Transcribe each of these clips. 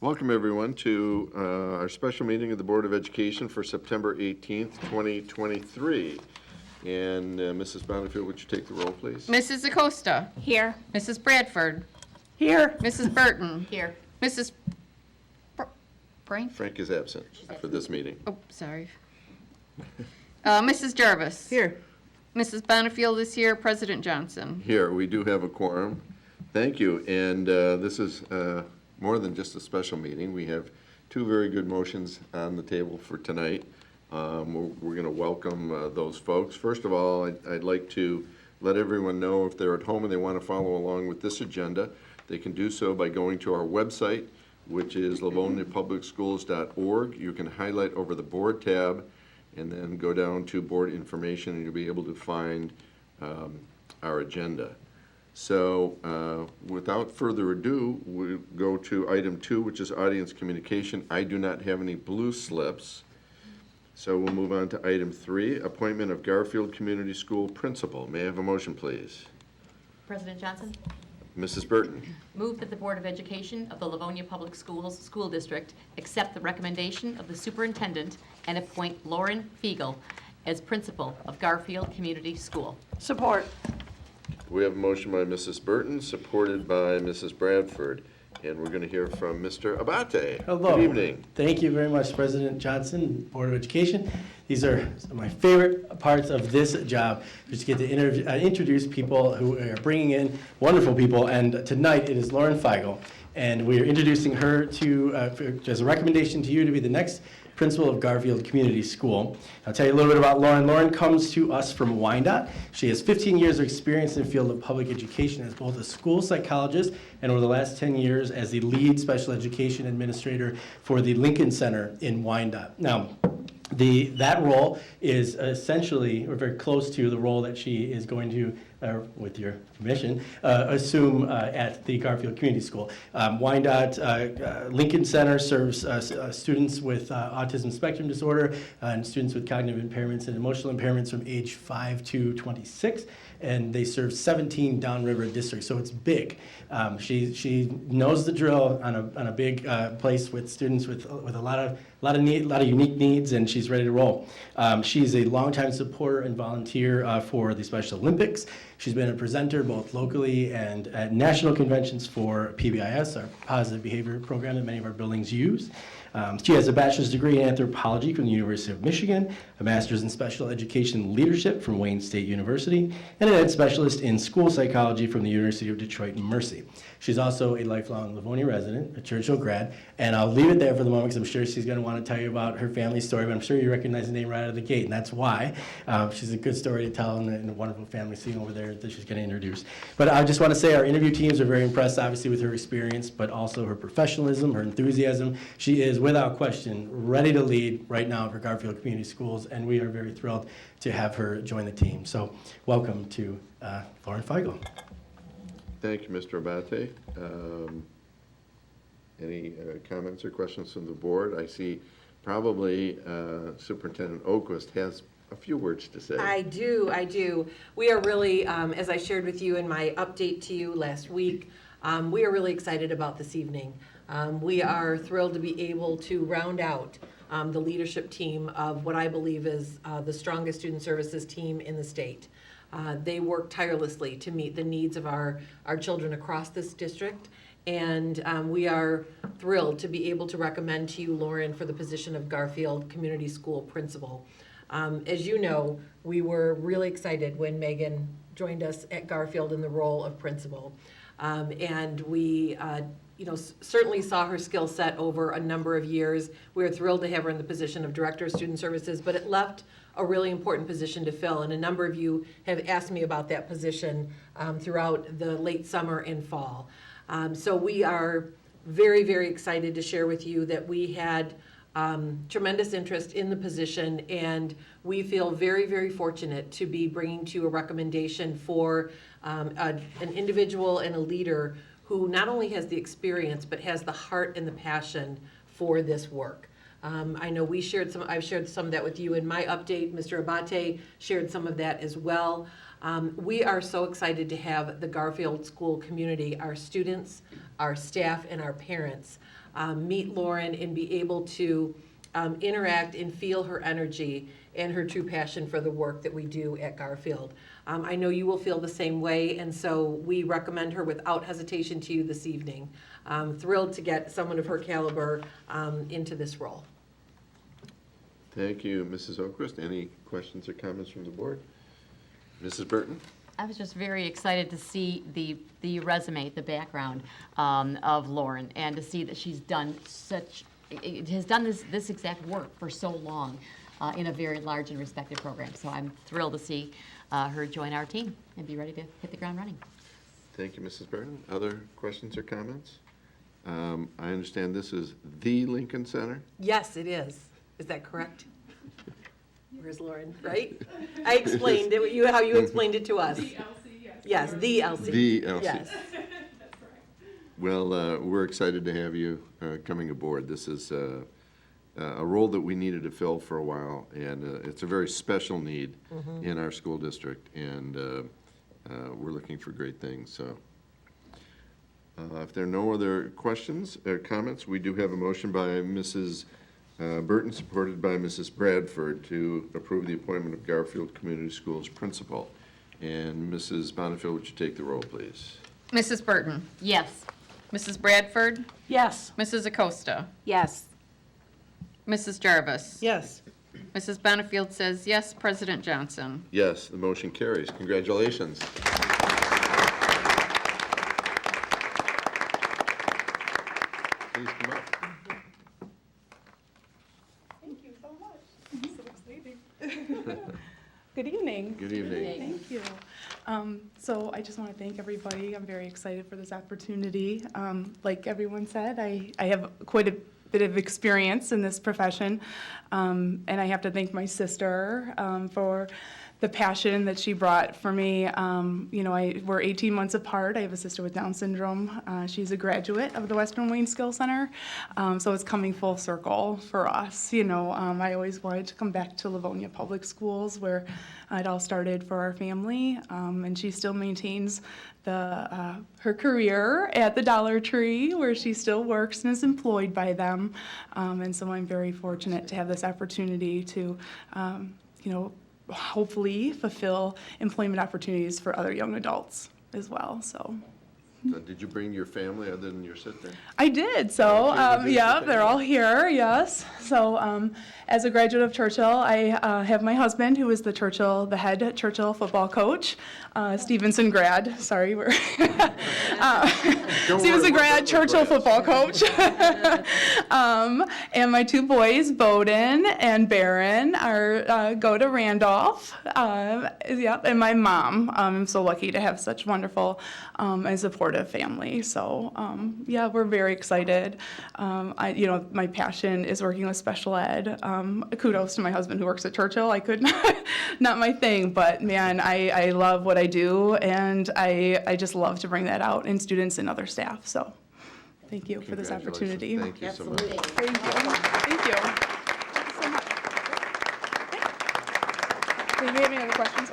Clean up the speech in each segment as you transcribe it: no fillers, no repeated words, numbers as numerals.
Welcome, everyone, to our special meeting of the Board of Education for September 18th, 2023. And Mrs. Bonnefield, would you take the roll, please? Mrs. Acosta. Here. Mrs. Bradford. Here. Mrs. Burton. Here. Mrs. Frank? Frank is absent for this meeting. Oh, sorry. Mrs. Jarvis. Here. Mrs. Bonnefield is here. President Johnson. Here, we do have a quorum. Thank you. And this is more than just a special meeting. We have two very good motions on the table for tonight. We're going to welcome those folks. First of all, I'd like to let everyone know if they're at home and they want to follow along with this agenda, they can do so by going to our website, which is livoniapublicschools.org. You can highlight over the board tab and then go down to board information and you'll be able to find our agenda. So without further ado, we'll go to item 2, which is audience communication. I do not have any blue slips. So we'll move on to item 3, appointment of Garfield Community School Principal. May I have a motion, please? President Johnson, Mrs. Burton. move that the Board of Education of the Livonia Public Schools School District accept the recommendation of the superintendent and appoint Lauren Fiegel as principal of Garfield Community School. Support. We have a motion by Mrs. Burton, supported by Mrs. Bradford. And we're going to hear from Mr. Abate. Hello. Good evening. Thank you very much, President Johnson, Board of Education. These are some of my favorite parts of this job, just get to introduce people who are bringing in wonderful people. And tonight it is Lauren Fiegel, and we are introducing her to as a recommendation to you to be the next principal of Garfield Community School. I'll tell you a little bit about Lauren. Lauren comes to us from Wyandotte. She has 15 years of experience in the field of public education as both a school psychologist and over the last 10 years as the lead special education administrator for the Lincoln Center in Wyandotte. Now, that role is essentially, or very close to the role that she is going to, with your permission, assume at the Garfield Community School. Wyandotte Lincoln Center serves students with autism spectrum disorder and students with cognitive impairments and emotional impairments from age 5 to 26. And they serve 17 downriver districts, so it's big. She knows the drill on a big place with students with a lot of unique needs, and she's ready to roll. She's a longtime supporter and volunteer for the Special Olympics. She's been a presenter both locally and at national conventions for PBIS, our positive behavior program that many of our buildings use. She has a bachelor's degree in anthropology from the University of Michigan, a master's in special education leadership from Wayne State University, and an ed specialist in school psychology from the University of Detroit Mercy. She's also a lifelong Livonia resident, a Churchill grad, and I'll leave it there for the moment because I'm sure she's going to want to tell you about her family story, but I'm sure you recognize the name right out of the gate, and that's why. She's a good story to tell and a wonderful family scene over there that she's going to introduce. But I just want to say our interview teams are very impressed, obviously, with her experience, but also her professionalism, her enthusiasm. She is, without question, ready to lead right now for Garfield Community Schools, and we are very thrilled to have her join the team. So welcome to Lauren Fiegel. Thank you, Mr. Abate. Any comments or questions from the board? I see probably Superintendent Oquist has a few words to say. I do. We are really, as I shared with you in my update to you last week, we are really excited about this evening. We are thrilled to be able to round out the leadership team of what I believe is the strongest student services team in the state. They work tirelessly to meet the needs of our children across this district, and we are thrilled to be able to recommend to you, Lauren, for the position of Garfield Community School Principal. As you know, we were really excited when Megan joined us at Garfield in the role of principal, and we certainly saw her skill set over a number of years. We were thrilled to have her in the position of Director of Student Services, but it left a really important position to fill, and a number of you have asked me about that position throughout the late summer and fall. So we are very, very excited to share with you that we had tremendous interest in the position, and we feel very, very fortunate to be bringing to you a recommendation for an individual and a leader who not only has the experience but has the heart and the passion for this work. I know I've shared some of that with you in my update. Mr. Abate shared some of that as well. We are so excited to have the Garfield School community, our students, our staff, and our parents meet Lauren and be able to interact and feel her energy and her true passion for the work that we do at Garfield. I know you will feel the same way, and so we recommend her without hesitation to you this evening. Thrilled to get someone of her caliber into this role. Thank you, Mrs. Oquist. Any questions or comments from the board? Mrs. Burton? I was just very excited to see the resume, the background of Lauren, and to see that she's done this exact work for so long in a very large and respected program. So I'm thrilled to see her join our team and be ready to hit the ground running. Thank you, Mrs. Burton. Other questions or comments? I understand this is the Lincoln Center? Yes, it is. Is that correct? Where's Lauren, right? I explained it, how you explained it to us. The LC, yes. Yes, the LC. The LC. Yes. That's correct. Well, we're excited to have you coming aboard. This is a role that we needed to fill for a while, and it's a very special need in our school district, and we're looking for great things. So, if there are no other questions or comments, we do have a motion by Mrs. Burton, supported by Mrs. Bradford, to approve the appointment of Garfield Community Schools principal. And Mrs. Bonnefield, would you take the roll, please? Mrs. Burton, Yes. Mrs. Bradford, Yes. Mrs. Acosta, Yes. Mrs. Jarvis. Yes. Mrs. Benefield says yes. President Johnson. Yes, the motion carries. Congratulations. Please come up. Thank you so much. So exciting. Good evening. Good evening. Thank you. So I just want to thank everybody. I'm very excited for this opportunity. Like everyone said, I have quite a bit of experience in this profession, and I have to thank my sister for the passion that she brought for me. We're 18 months apart. I have a sister with Down syndrome. She's a graduate of the Western Wayne Skills Center, so it's coming full circle for us. I always wanted to come back to Livonia Public Schools, where it all started for our family, and she still maintains her career at the Dollar Tree, where she still works and is employed by them. And so I'm very fortunate to have this opportunity to, hopefully fulfill employment opportunities for other young adults as well. So Did you bring your family other than your sister? I did. So Okay, yeah, they're all here. Yes. So as a graduate of Churchill, I have my husband, who is the head Churchill football coach, Stevenson grad. Sorry, we're Stevenson grad, Churchill football coach. And my two boys, Bowden and Barron, go to Randolph. And my mom. I'm so lucky to have such wonderful and supportive family. So we're very excited. My passion is working with special ed. Kudos to my husband who works at Churchill. I could not my thing, but man, I love what I do, and I just love to bring that out in students and other staff. So thank you for this opportunity. Thank you so much. Thank you. Thank you. Thank you so much. Do you have any other questions?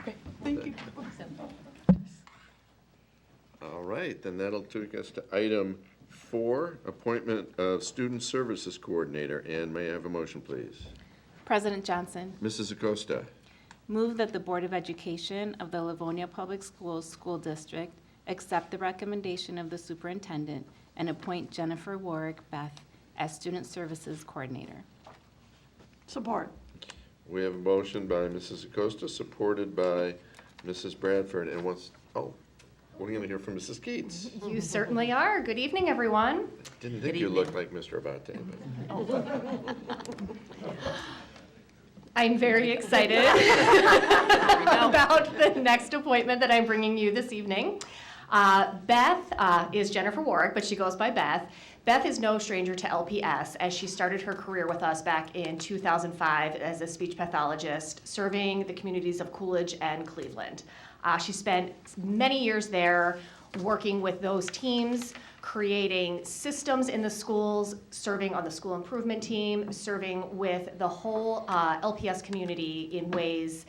Okay. Thank you. All right, then that'll take us to item 4, appointment of Student Services Coordinator. And may I have a motion, please? President Johnson, Mrs. Acosta. move that the Board of Education of the Livonia Public Schools School District accept the recommendation of the superintendent and appoint Jennifer Warwick Beth as Student Services Coordinator. Support. We have a motion by Mrs. Acosta, supported by Mrs. Bradford. And we're going to hear from Mrs. Keats. You certainly are. Good evening, everyone. Didn't think you looked like Mr. Abate, but I'm very excited about the next appointment that I'm bringing you this evening. Beth is Jennifer Warwick, but she goes by Beth. Beth is no stranger to LPS, as she started her career with us back in 2005 as a speech pathologist, serving the communities of Coolidge and Cleveland. She spent many years there working with those teams, creating systems in the schools, serving on the school improvement team, serving with the whole LPS community in ways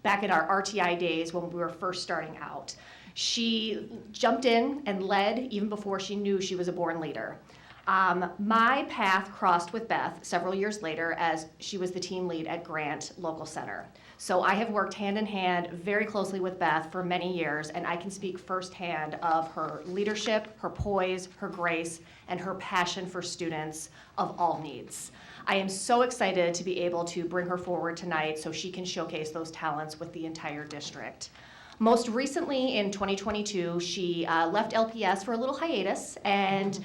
back in our RTI days when we were first starting out. She jumped in and led even before she knew she was a born leader. My path crossed with Beth several years later as she was the team lead at Grant Local Center. So I have worked hand in hand very closely with Beth for many years, and I can speak firsthand of her leadership, her poise, her grace, and her passion for students of all needs. I am so excited to be able to bring her forward tonight so she can showcase those talents with the entire district. Most recently, in 2022, she left LPS for a little hiatus and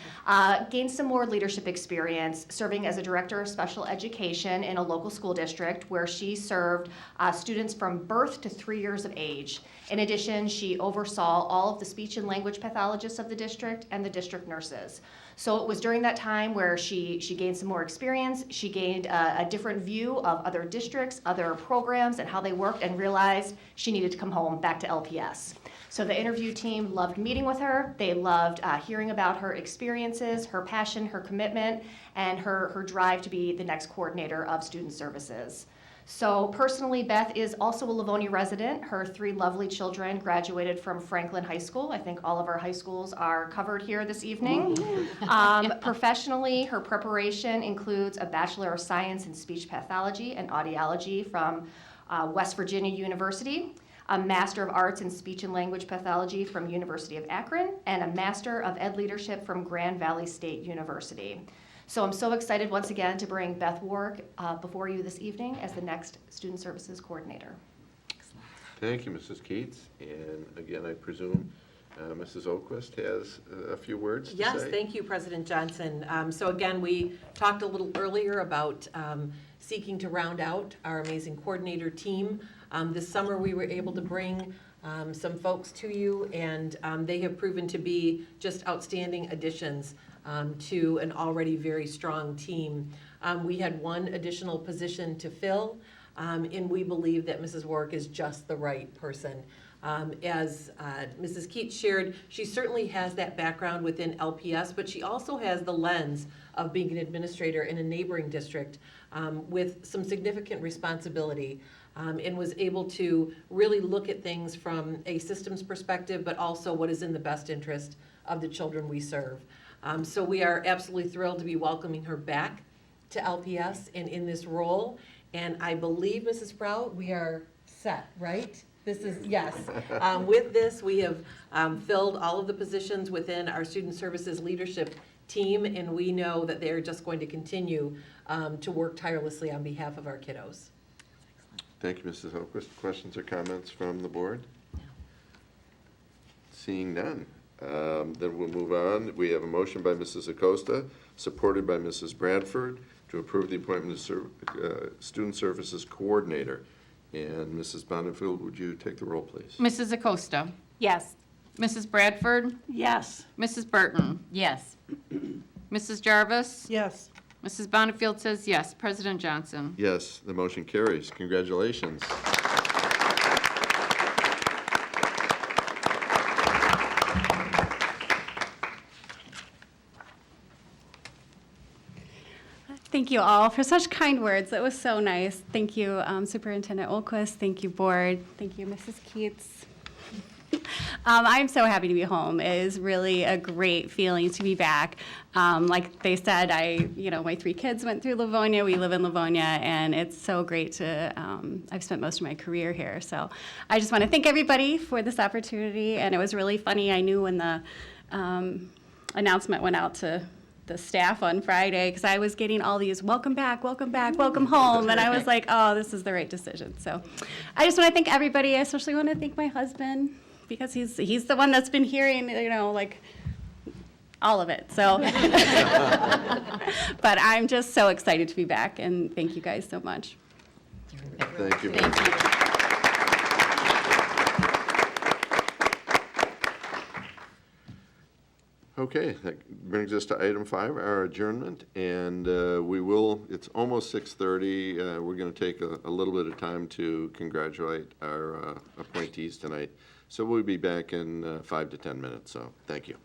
gained some more leadership experience serving as a director of special education in a local school district where she served students from birth to 3 years of age. In addition, she oversaw all of the speech and language pathologists of the district and the district nurses. So it was during that time where she gained some more experience, she gained a different view of other districts, other programs, and how they worked, and realized she needed to come home back to LPS. So the interview team loved meeting with her. They loved hearing about her experiences, her passion, her commitment, and her drive to be the next coordinator of student services. So personally, Beth is also a Livonia resident. Her 3 lovely children graduated from Franklin High School. I think all of our high schools are covered here this evening. Professionally, her preparation includes a Bachelor of Science in Speech Pathology and Audiology from West Virginia University, a Master of Arts in Speech and Language Pathology from University of Akron, and a Master of Ed Leadership from Grand Valley State University. So I'm so excited once again to bring Beth Warwick before you this evening as the next Student Services Coordinator. Thank you, Mrs. Keats. And again, I presume Mrs. Oquist has a few words to say. Yes, thank you, President Johnson. So again, we talked a little earlier about seeking to round out our amazing coordinator team. This summer, we were able to bring some folks to you, and they have proven to be just outstanding additions to an already very strong team. We had one additional position to fill, and we believe that Mrs. Warwick is just the right person. As Mrs. Keats shared, she certainly has that background within LPS, but she also has the lens of being an administrator in a neighboring district with some significant responsibility, and was able to really look at things from a systems perspective, but also what is in the best interest of the children we serve. So we are absolutely thrilled to be welcoming her back to LPS and in this role. And I believe, Mrs. Sprout, we are set, right? This is, yes. With this, we have filled all of the positions within our student services leadership team, and we know that they're just going to continue to work tirelessly on behalf of our kiddos. Thank you, Mrs. Oquist. Questions or comments from the board? Seeing none. Then we'll move on. We have a motion by Mrs. Acosta, supported by Mrs. Bradford, to approve the appointment of Student Services Coordinator. And Mrs. Bonnefield, would you take the roll, please? Mrs. Acosta. Yes. Mrs. Bradford. Yes. Mrs. Burton. Yes. Mrs. Jarvis. Yes. Mrs. Bonnefield says yes. President Johnson. Yes, the motion carries. Congratulations. Thank you all for such kind words. That was so nice. Thank you, Superintendent Olquist. Thank you, Board. Thank you, Mrs. Keats. I'm so happy to be home. It is really a great feeling to be back. Like they said, my 3 kids went through Livonia. We live in Livonia, and it's so great to, I've spent most of my career here. So I just want to thank everybody for this opportunity. And it was really funny. I knew when the announcement went out to the staff on Friday, because I was getting all these welcome back, welcome home, and I was like, oh, this is the right decision. So I just want to thank everybody. I especially want to thank my husband, because he's the one that's been hearing, all of it. So, but I'm just so excited to be back, and thank you guys so much. Thank you. Thank you. Okay, that brings us to item 5, our adjournment, and it's almost 6:30. We're going to take a little bit of time to congratulate our appointees tonight. So we'll be back in 5 to 10 minutes, so thank you.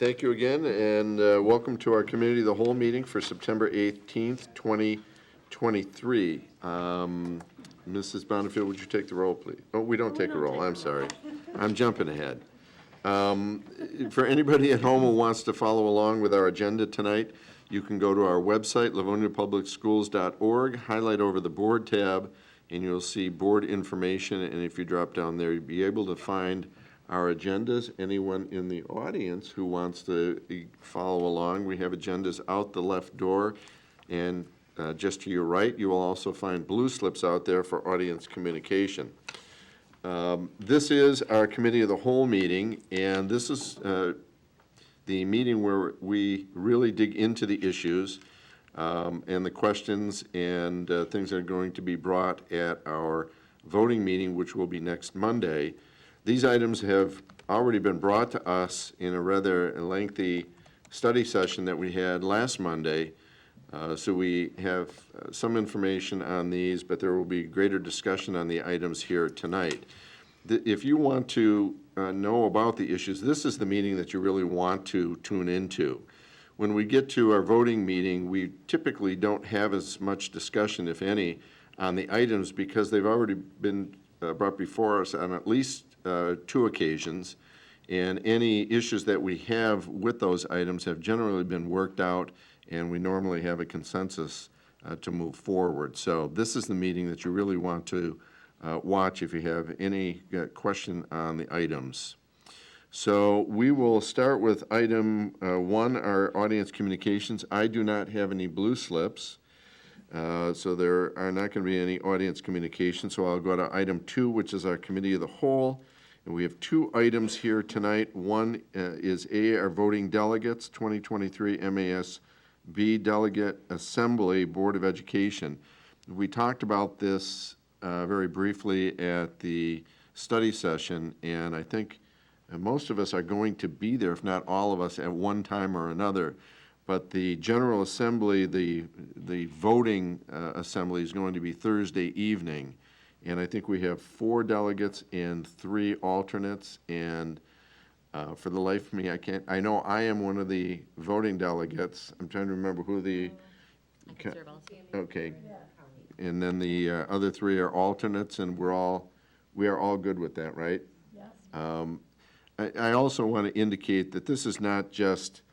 Thank you again, and welcome to our Committee of the Whole meeting for September 18th, 2023. Mrs. Bonnefield, would you take the roll, please? Oh, we don't take a roll, I'm sorry. I'm jumping ahead. For anybody at home who wants to follow along with our agenda tonight, you can go to our website, livoniapublicschools.org, highlight over the Board tab, and you'll see board information, and if you drop down there, you'll be able to find our agendas. Anyone in the audience who wants to follow along, we have agendas out the left door, and just to your right, you will also find blue slips out there for audience communication. This is our Committee of the Whole meeting, and this is the meeting where we really dig into the issues and the questions and things that are going to be brought at our voting meeting, which will be next Monday. These items have already been brought to us in a rather lengthy study session that we had last Monday. So we have some information on these, but there will be greater discussion on the items here tonight. If you want to know about the issues, this is the meeting that you really want to tune into. When we get to our voting meeting, we typically don't have as much discussion, if any, on the items because they've already been brought before us on at least 2 occasions, and any issues that we have with those items have generally been worked out, and we normally have a consensus to move forward. So this is the meeting that you really want to watch if you have any question on the items. So we will start with item 1, our audience communications. I do not have any blue slips, so there are not going to be any audience communications. So I'll go to item 2, which is our Committee of the Whole. And we have 2 items here tonight. One is our voting delegates, 2023 MASB Delegate Assembly Board of Education. We talked about this very briefly at the study session, and I think most of us are going to be there, if not all of us, at one time or another. But the General Assembly, the voting assembly is going to be Thursday evening. And I think we have 4 delegates and 3 alternates, and for the life of me, I know I am one of the voting delegates. I'm trying to remember who the, I can serve also. okay. And then the other 3 are alternates, and we are all good with that, right? Yes. I also want to indicate that this is not just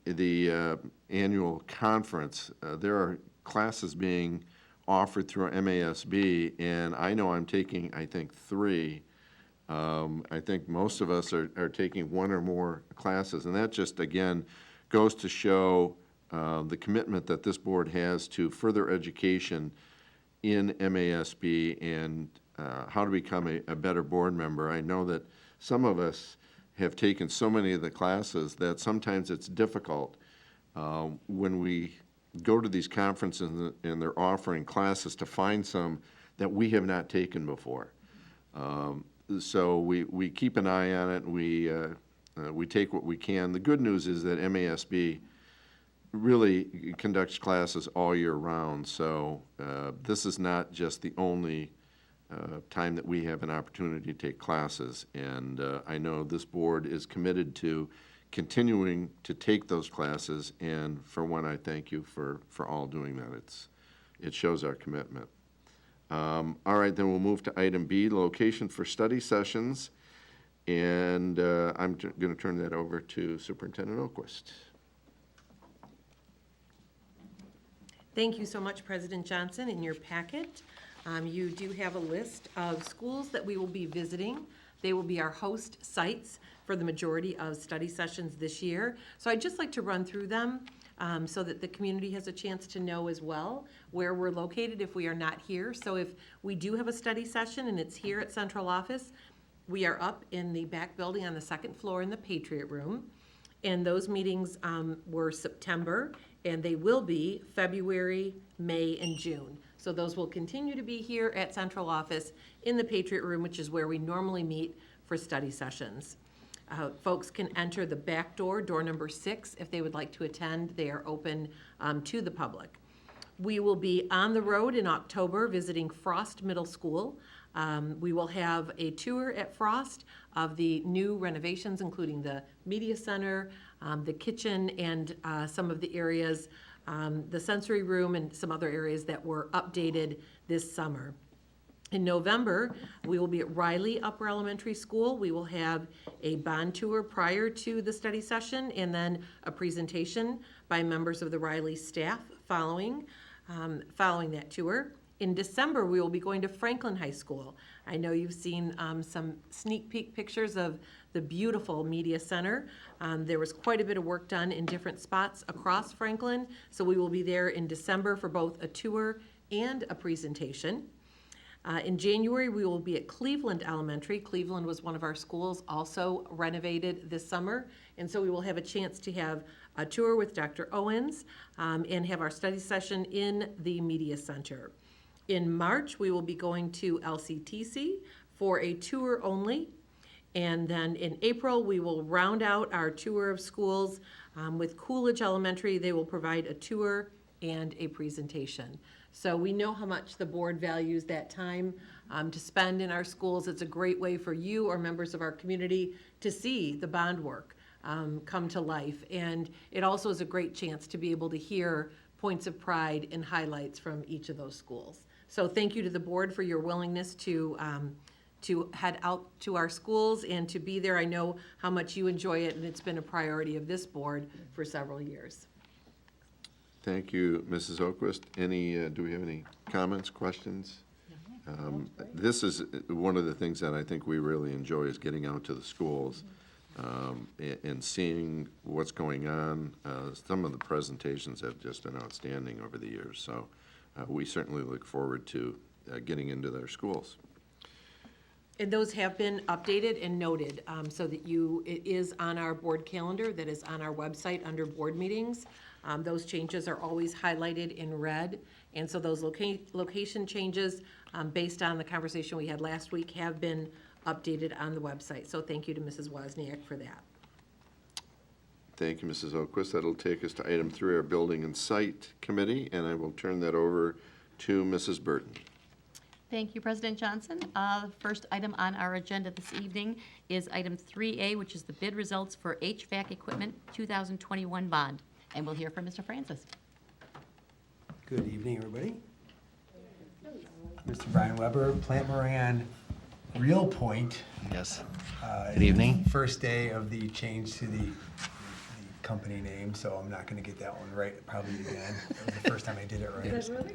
the annual conference. There are classes being offered through MASB, and I know I'm taking, I think, 3. I think most of us are taking 1 or more classes, and that just, again, goes to show the commitment that this board has to further education in MASB and how to become a better board member. I know that some of us have taken so many of the classes that sometimes it's difficult when we go to these conferences and they're offering classes to find some that we have not taken before. So we keep an eye on it, and we take what we can. The good news is that MASB really conducts classes all year round, so this is not just the only time that we have an opportunity to take classes, and I know this board is committed to continuing to take those classes, and for one, I thank you for all doing that. It shows our commitment. All right, then we'll move to item B, location for study sessions, and I'm going to turn that over to Superintendent Oquist. Thank you so much, President Johnson. In your packet, you do have a list of schools that we will be visiting. They will be our host sites for the majority of study sessions this year. So I'd just like to run through them so that the community has a chance to know as well where we're located if we are not here. So if we do have a study session and it's here at central office, we are up in the back building on the 2nd floor in the Patriot Room. And those meetings were September, and they will be February, May, and June. So those will continue to be here at central office in the Patriot Room, which is where we normally meet for study sessions. Folks can enter the back door, door number 6, if they would like to attend. They are open to the public. We will be on the road in October visiting Frost Middle School. We will have a tour at Frost of the new renovations, including the media center, the kitchen, and some of the areas, the sensory room, and some other areas that were updated this summer. In November, we will be at Riley Upper Elementary School. We will have a bond tour prior to the study session, and then a presentation by members of the Riley staff following that tour. In December, we will be going to Franklin High School. I know you've seen some sneak peek pictures of the beautiful media center. There was quite a bit of work done in different spots across Franklin, so we will be there in December for both a tour and a presentation. In January, we will be at Cleveland Elementary. Cleveland was one of our schools also renovated this summer, and so we will have a chance to have a tour with Dr. Owens and have our study session in the media center. In March, we will be going to LCTC for a tour only. And then in April, we will round out our tour of schools with Coolidge Elementary. They will provide a tour and a presentation. So we know how much the board values that time to spend in our schools. It's a great way for you or members of our community to see the bond work come to life. And it also is a great chance to be able to hear points of pride and highlights from each of those schools. So thank you to the board for your willingness to head out to our schools and to be there. I know how much you enjoy it, and it's been a priority of this board for several years. Thank you, Mrs. Oquist. Do we have any comments, questions? This is one of the things that I think we really enjoy is getting out to the schools and seeing what's going on. Some of the presentations have just been outstanding over the years, so we certainly look forward to getting into their schools. And those have been updated and noted so that it is on our board calendar that is on our website under board meetings. Those changes are always highlighted in red. And so those location changes, based on the conversation we had last week, have been updated on the website. So thank you to Mrs. Wozniak for that. Thank you, Mrs. Oquist. That'll take us to item 3, our Building and Site Committee, and I will turn that over to Mrs. Burton. Thank you, President Johnson. The first item on our agenda this evening is item 3A, which is the bid results for HVAC equipment 2021 bond. And we'll hear from Mr. Francis. Good evening, everybody. Mr. Brian Weber, Plant Moran, Real Point. Yes. Good evening. First day of the change to the company name, so I'm not going to get that one right probably again. That was the first time I did it right.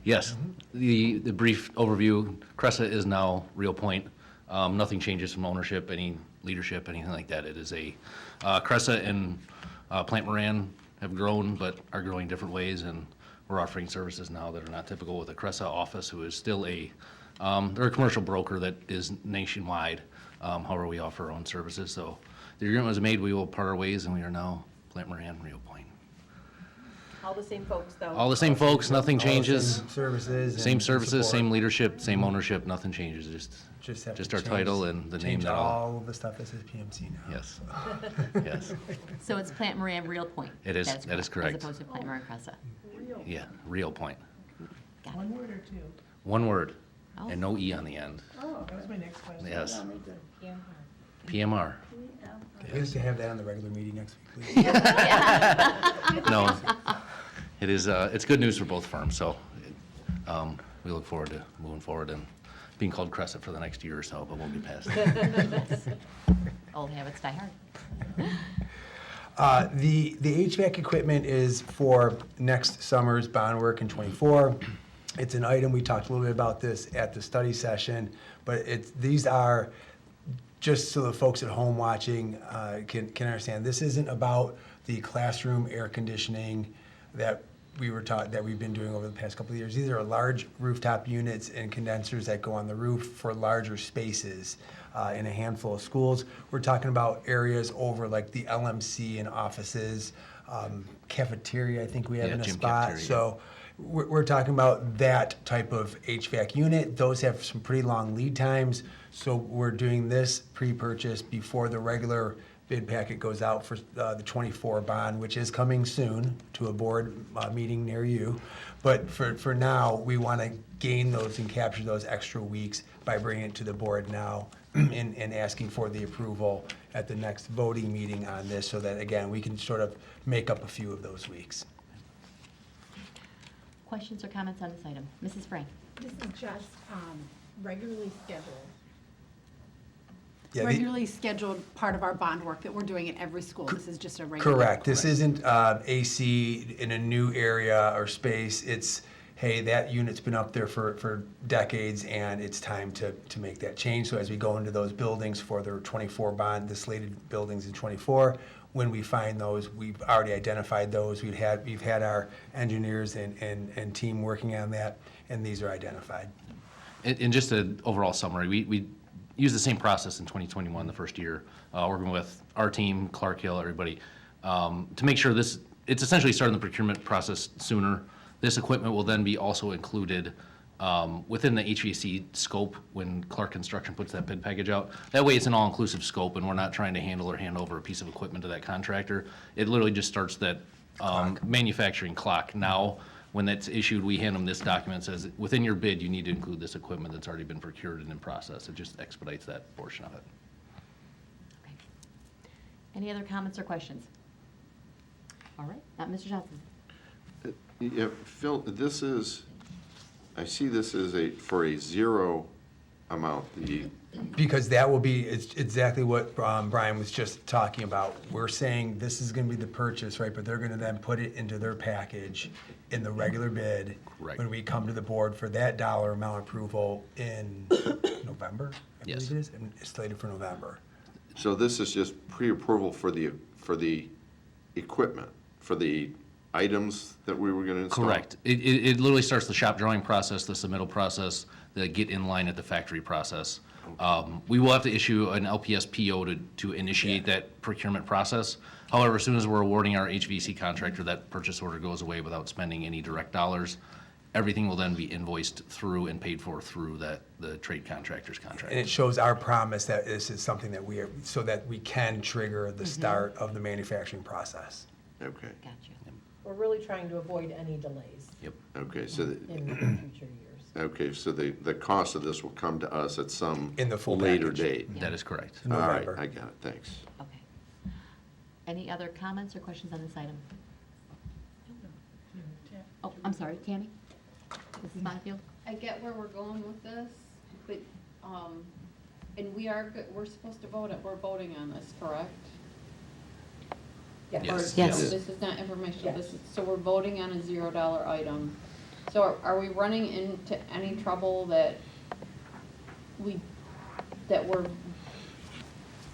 Yes. The brief overview, Cressa is now Real Point. Nothing changes from ownership, any leadership, anything like that. It is a Cressa and Plant Moran have grown, but are growing different ways, and we're offering services now that are not typical with a Cressa office, who is still they're a commercial broker that is nationwide. However, we offer our own services. So the agreement was made, we will part our ways, and we are now Plant Moran, Real Point. All the same folks, though. All the same folks, nothing changes. Same services. and Same services, support. same leadership, same ownership, nothing changes, Have just to our change- title and the name change that all of the stuff that says PMC now. Yes. Yes, So it's Plant Moran Real Point. It is- that is correct. As opposed to Plant Moran Cressa. yeah, Real Point. Got it. One word or two? One word, Oh. and no E on the end. Oh, that was my next question. Yes. PMR. Pleased to have that on the regular meeting next week, please. No, it is, it's good news for both firms, so we look forward to moving forward and being called Crescent for the next year or so, but we'll get past that. Old habits die hard. The HVAC equipment is for next summer's bond work in '24. It's an item, we talked a little bit about this at the study session, but these are, just so the folks at home watching can understand, this isn't about the classroom air conditioning that we've been doing over the past couple of years. These are large rooftop units and condensers that go on the roof for larger spaces in a handful of schools. We're talking about areas over like the LMC and offices, cafeteria, I think we have Yeah, in a gym spot. cafeteria. So we're talking about that type of HVAC unit. Those have some pretty long lead times. So we're doing this pre-purchase before the regular bid packet goes out for the 24 bond, which is coming soon to a board meeting near you. But for now, we want to gain those and capture those extra weeks by bringing it to the board now and asking for the approval at the next voting meeting on this, so that, again, we can sort of make up a few of those weeks. Questions or comments on this item? Mrs. Frank? This is just regularly scheduled. Yeah, the- Regularly scheduled part of our bond work that we're doing in every school. This is just a regular. Correct. This isn't AC in a new area or space. It's, hey, that unit's been up there for decades, and it's time to make that change. So as we go into those buildings for the 24 bond, the slated buildings in 24, when we find those, we've already identified those. We've had our engineers and team working on that, and these are identified. In just an overall summary, we used the same process in 2021, the first year, working with our team, Clark Hill, everybody, to make sure it's essentially starting the procurement process sooner. This equipment will then be also included within the HVAC scope when Clark Construction puts that bid package out. That way it's an all-inclusive scope, and we're not trying to handle or hand over a piece of equipment to that contractor. It literally just starts that manufacturing clock. Now, when that's issued, we hand them this document that says, within your bid, you need to include this equipment that's already been procured and in process. It just expedites that portion of it. Okay. Any other comments or questions? All right, Mr. Johnson. Yeah, Phil, I see this as for a zero amount, Because that will be, it's exactly what Brian was just talking about. We're saying this is gonna be the purchase, right, but they're gonna then put it into their package in the regular bid. Right. When we come to the board for that dollar amount approval in November, I Yes. believe it is, and it's slated for November. so this is just pre-approval for the equipment, for the items that we were gonna install? Correct. It literally starts the shop drawing process, the submittal process, the get in line at the factory process. We will have to issue an LPS PO to initiate that procurement process. However, as soon as we're awarding our HVAC contractor, that purchase order goes away without spending any direct dollars. Everything will then be invoiced through and paid for through the trade contractor's contract. And it shows our promise that this is something that we are, so that we can trigger the start of the manufacturing process. Okay, Gotcha. We're really trying to avoid any delays Yep. okay, so, in future years. okay, so the cost of this will come to us at some In the full later package. date? That is correct. In All right, November. I got it, thanks. Okay. Any other comments or questions on this item? Oh, I'm sorry, Tammy? Mrs. Bonnefield? I get where we're going with this, but, and we're supposed to we're voting on this, correct? Yes. Yes. This is not information, Yes. so we're voting on a $0 item. So are we running into any trouble that we're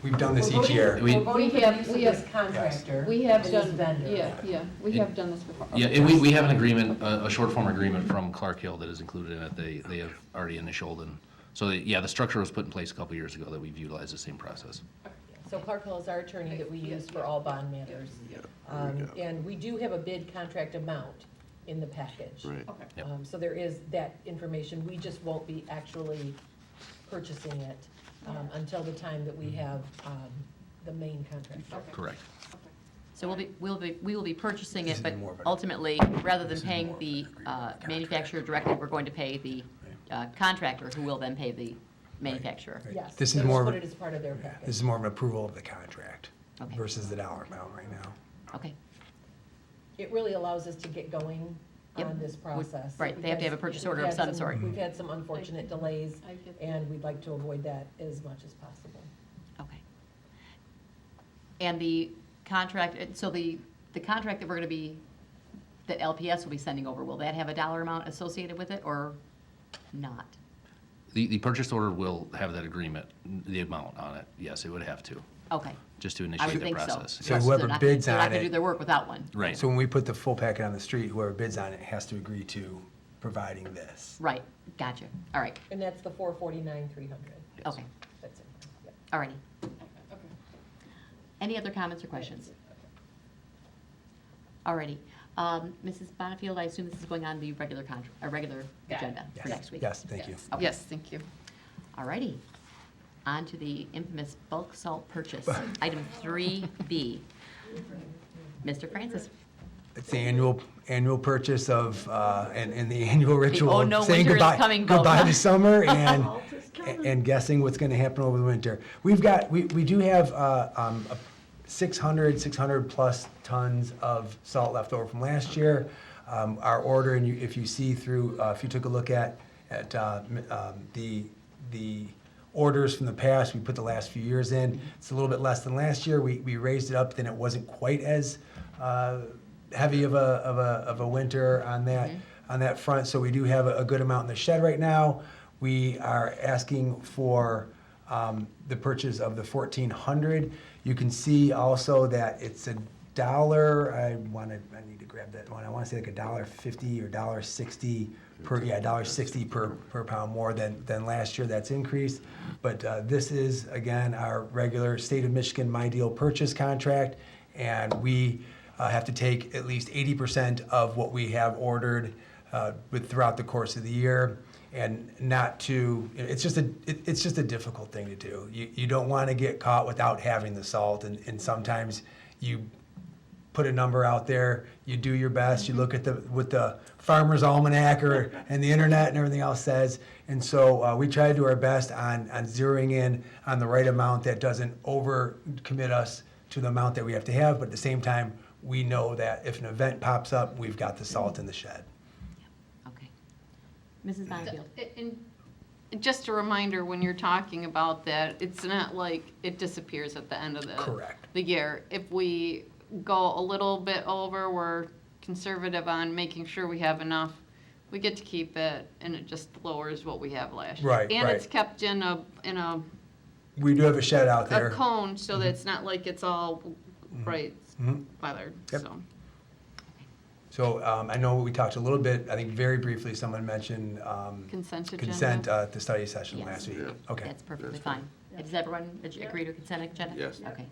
We've done this each year. We're voting for the use of we this have- contractor. we have and this done, vendor. yeah, we have done this before. Yeah, and we have an agreement, a short form agreement from Clark Hill that is included in it. They have already initialed, and so, yeah, the structure was put in place a couple years ago that we've utilized the same process. So Clark Hill is our attorney that we use for all bond matters. And we do have a bid contract amount in the package. Right. Okay. Yep. So there is that information. We just won't be actually purchasing it until the time that we have the main contractor. Correct. So we will be purchasing This it, is but more of an- ultimately, rather than This is paying more of the an agreement with the manufacturer directly, we're going to pay the contractor, who will then pay the manufacturer. Right. Yes. This is they'll just more of put a- it as part of their This package. is more of an approval of the contract Okay. versus the dollar amount right now. Okay. It really allows us to get going Yep. on this process. Right, they have to have a because purchase we've order of had some sort. We've had some unfortunate delays, I get that. and we'd like to avoid that as much as possible. Okay. And the contract, so the contract that we're going to be, that LPS will be sending over, will that have a dollar amount associated with it, or not? The purchase order will have that agreement, the amount on it. Yes, it would have to, Okay. just to I would initiate the think so. process. So Yes, whoever they're not bids gonna- They're on not going to it- do their work without one. Right. So when we put the full packet on the street, whoever bids on it has to agree to providing this. Right, gotcha. All right, And that's the 449,300. okay, That's it. Yep. all righty. Okay. Any other comments or questions? All righty. Mrs. Bonnefield, I assume this is going on the regular Got it. agenda for Yes. next week? Yes, thank you. Okay. Yes, thank you. All righty. On to the infamous bulk salt purchase, item 3B. Mr. Francis. It's the annual purchase of, and the annual ritual oh of no, saying winter is goodbye, coming vote, goodbye huh? to summer and guessing what's going to happen over the winter. We do have 600 plus tons of salt left over from last year. Our order, and if you see through, if you took a look at the orders from the past, we put the last few years in. It's a little bit less than last year. We raised it up, then it wasn't quite as heavy of a winter on that front. So we do have a good amount in the shed right now. We are asking for the purchase of the 1,400. You can see also that it's $1. I need to grab that one. I want to say like $1.50 or $1.60 $1.60 per pound more than last year. That's increased. But this is, again, our regular State of Michigan My Deal purchase contract, and we have to take at least 80% of what we have ordered throughout the course of the year, and not to. It's just a difficult thing to do. You don't want to get caught without having the salt, and sometimes you put a number out there, you do your best, you look at what the Farmer's Almanac and the internet and everything else says, and so we try to do our best on zeroing in on the right amount that doesn't over commit us to the amount that we have to have, but at the same time, we know that if an event pops up, we've got the salt in the shed. Okay. Mrs. Bonnefield. And just a reminder, when you're talking about that, it's not like it disappears at the end of the year. If we go a little bit over, we're conservative on making sure we have enough. We get to keep it, and it just lowers what we have last year. Right, and right. it's kept in a We do have a shed out there. cone, so that it's not like it's all weathered. Yep. So So I know we talked a little bit, I think very briefly, someone mentioned consent agenda. consent at the study session Yes. last week. Yeah. Okay. That's perfectly fine. Does everyone agree to consent agenda? Yes. Okay.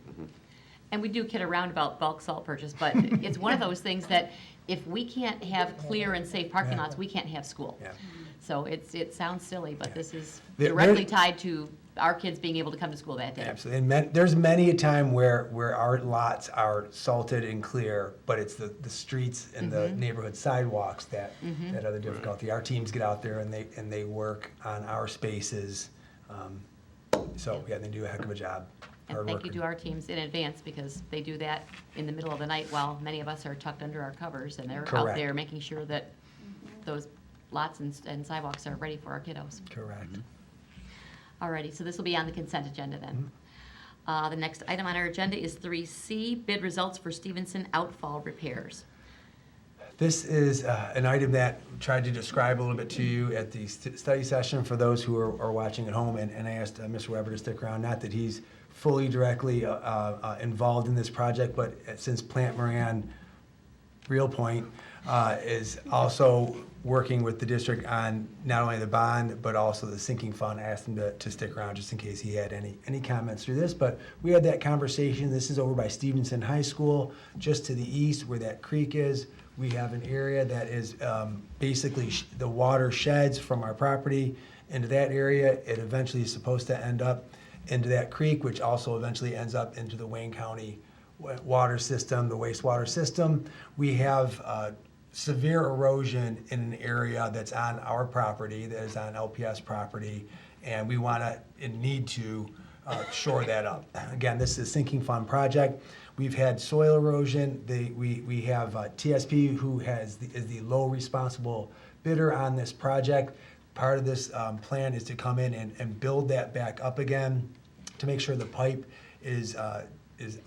And we do kid around about bulk salt purchase, but it's one of those things that if we can't have clear and safe parking lots, we can't have school. Yeah. So it sounds silly, but this is There- directly tied to our kids being able to come to school that day. Absolutely, and there's many a time where our lots are salted and clear, but it's the streets and the neighborhood sidewalks that are the difficulty. Our teams get out there and they work on our spaces, so yeah, they do a heck of a job. And Hard thank you working. to our teams in advance, because they do that in the middle of the night while many of us are tucked under our covers, and they're out Correct. there making sure that those lots and sidewalks are ready for our kiddos. Correct. Alrighty, so this will be on the consent agenda then. The next item on our agenda is 3C, bid results for Stevenson outfall repairs. This is an item that I tried to describe a little bit to you at the study session for those who are watching at home, and I asked Mr. Weber to stick around, not that he's fully directly involved in this project, but since Plant Moran Real Point is also working with the district on not only the bond, but also the sinking fund. I asked him to stick around just in case he had any comments through this, but we had that conversation. This is over by Stevenson High School, just to the east where that creek is. We have an area that is basically the water sheds from our property into that area. It eventually is supposed to end up into that creek, which also eventually ends up into the Wayne County water system, the wastewater system. We have severe erosion in an area that's on our property, that is on LPS property, and we want to and need to shore that up. Again, this is a sinking fund project. We've had soil erosion. We have TSP, who is the low responsible bidder on this project. Part of this plan is to come in and build that back up again to make sure the pipe is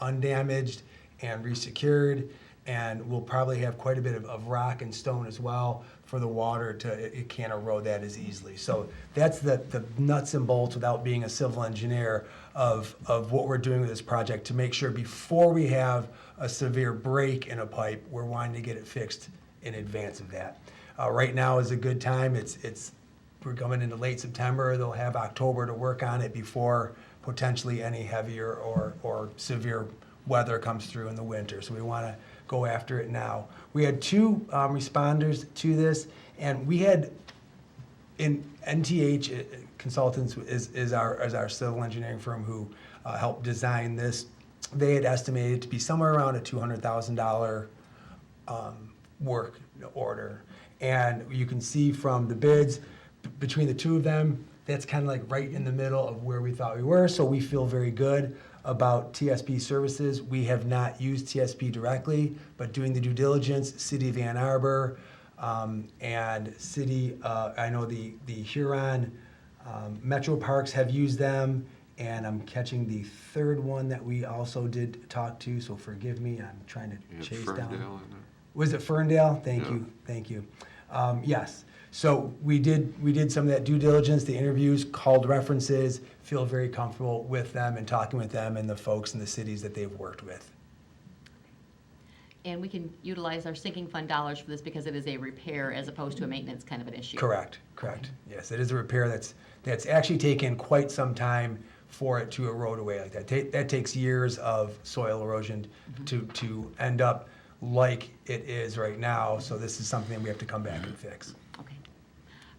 undamaged and resecured, and we'll probably have quite a bit of rock and stone as well for the water it can't erode that as easily. So that's the nuts and bolts, without being a civil engineer, of what we're doing with this project to make sure before we have a severe break in a pipe, we're wanting to get it fixed in advance of that. Right now is a good time. We're coming into late September. They'll have October to work on it before potentially any heavier or severe weather comes through in the winter. So we want to go after it now. We had two responders to this, and we had in NTH Consultants is our civil engineering firm who helped design this. They had estimated to be somewhere around a $200,000 work order. And you can see from the bids, between the two of them, that's kind of like right in the middle of where we thought we were. So we feel very good about TSP services. We have not used TSP directly, but doing the due diligence, City of Ann Arbor, and City, I know the Huron Metro Parks have used them, and I'm catching the third one that we also did talk to, so forgive me, I'm trying to You had chase Ferndale down. in there. Was it Ferndale? Thank Yeah. you, thank you. Yes, so we did some of that due diligence, the interviews, called references, feel very comfortable with them and talking with them and the folks in the cities that they've worked with. And we can utilize our sinking fund dollars for this because it is a repair as opposed to a maintenance kind of an issue. Correct. Yes, it is a repair that's actually taken quite some time for it to erode away like that. That takes years of soil erosion to end up like it is right now. So this is something that we have to come back and fix. Okay.